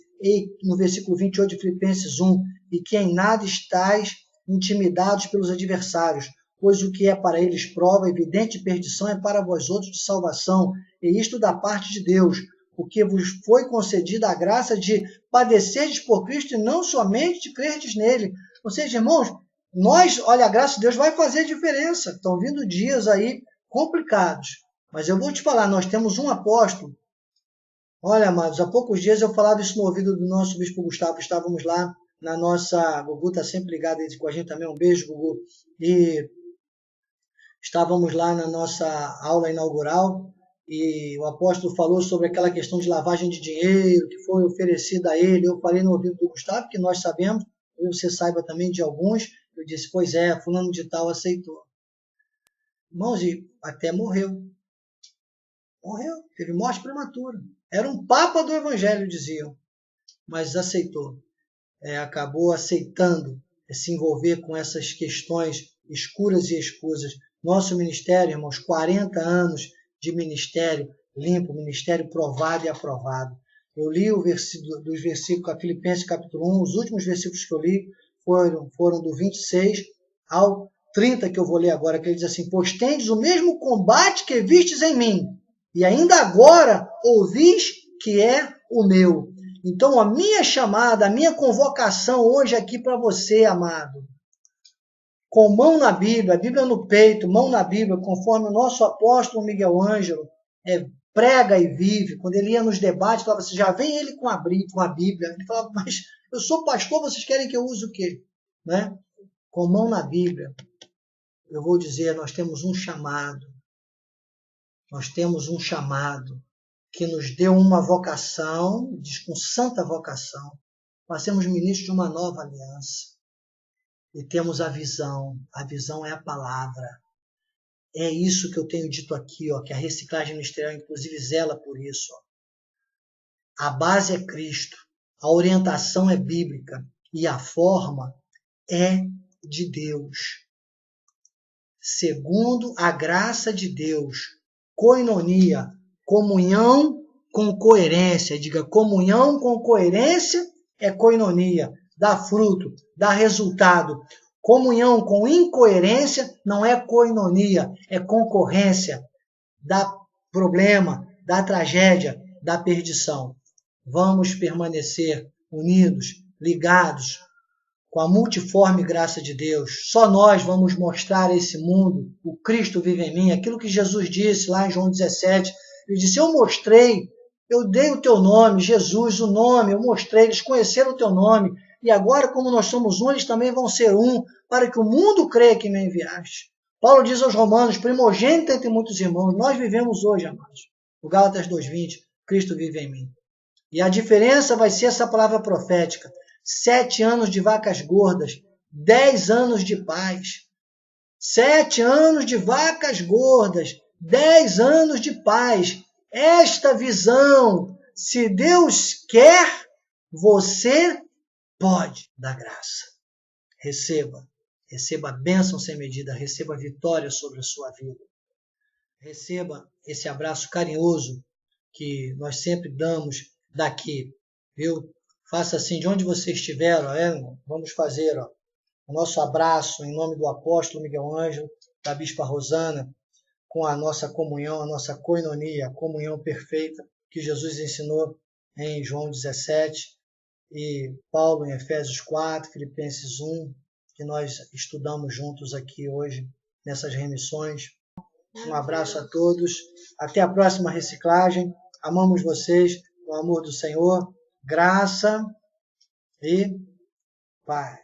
no versículo 28 de Filipenses 1, e que em nada estáis intimidados pelos adversários. pois o que é para eles prova, evidente perdição, é para vós outros de salvação, e isto da parte de Deus, porque vos foi concedida a graça de padecerdes por Cristo e não somente de crerdes nele. Ou seja, irmãos, olha, a graça de Deus vai fazer diferença. Estão vindo dias aí complicados. Mas eu vou te falar, nós temos um apóstolo. Olha, amados, há poucos dias eu falava isso no ouvido do nosso bispo Gustavo. Estávamos lá na nossa... Gugu está sempre ligado aí com a gente também. Um beijo, Gugu. E estávamos lá na nossa aula inaugural e o apóstolo falou sobre aquela questão de lavagem de dinheiro que foi oferecida a ele. Eu falei no ouvido do Gustavo, que nós sabemos, e você saiba também de alguns. Eu disse, pois é, fulano de tal aceitou. Irmãos, e até morreu. Morreu, teve morte prematura. Era um papa do evangelho, diziam, mas aceitou. Acabou aceitando se envolver com essas questões escuras e escusas. Nosso ministério, irmãos, 40 anos de ministério limpo, ministério provado e aprovado. Eu li dos versículos, Filipenses capítulo 1, os últimos versículos que eu li foram do 26 ao 30, que eu vou ler agora, que ele diz assim, pois tendes o mesmo combate que vistes em mim, e ainda agora ouvis que é o meu. Então, a minha chamada, a minha convocação hoje aqui para você, amado, com mão na Bíblia, a Bíblia no peito, mão na Bíblia, conforme o nosso apóstolo Miguel Ângelo prega e vive. Quando ele ia nos debates, falava assim, já vem ele com a Bíblia. Ele falava, mas eu sou pastor, vocês querem que eu use o quê? Né? Com mão na Bíblia, eu vou dizer, nós temos um chamado. Nós temos um chamado que nos deu uma vocação, diz com santa vocação. Nós sermos ministros de uma nova aliança. E temos a visão é a palavra. É isso que eu tenho dito aqui, ó, que a reciclagem ministerial, inclusive, zela por isso. Ó. A base é Cristo, a orientação é bíblica e a forma é de Deus. Segundo a graça de Deus, koinonia, comunhão com coerência. Diga, comunhão com coerência é koinonia. Dá fruto, dá resultado. Comunhão com incoerência não é koinonia, é concorrência. Dá problema, dá tragédia, dá perdição. Vamos permanecer unidos, ligados, com a multiforme graça de Deus. Só nós vamos mostrar a esse mundo, o Cristo vive em mim, aquilo que Jesus disse lá em João 17. Ele disse, eu dei o teu nome, Jesus, o nome, eu mostrei, eles conheceram o teu nome. E agora, como nós somos um, eles também vão ser um, para que o mundo creia que me enviaste. Paulo diz aos Romanos, primogênito entre muitos irmãos, nós vivemos hoje, amados. O Gálatas 2:20, Cristo vive em mim. E a diferença vai ser essa palavra profética. 7 anos de vacas gordas, 10 anos de paz. 7 anos de vacas gordas, 10 anos de paz. Esta visão, se Deus quer, você pode dar graça. Receba a bênção sem medida, receba a vitória sobre a sua vida. Receba esse abraço carinhoso que nós sempre damos daqui, viu? Faça assim, de onde você estiver, vamos fazer o nosso abraço em nome do apóstolo Miguel Ângelo, da bispa Rosana, com a nossa comunhão, a nossa koinonia, a comunhão perfeita que Jesus ensinou em João 17 e Paulo em Efésios 4, Filipenses 1, que nós estudamos juntos aqui hoje nessas remissões. Um abraço a todos, até a próxima reciclagem, amamos vocês, o amor do Senhor, graça e paz.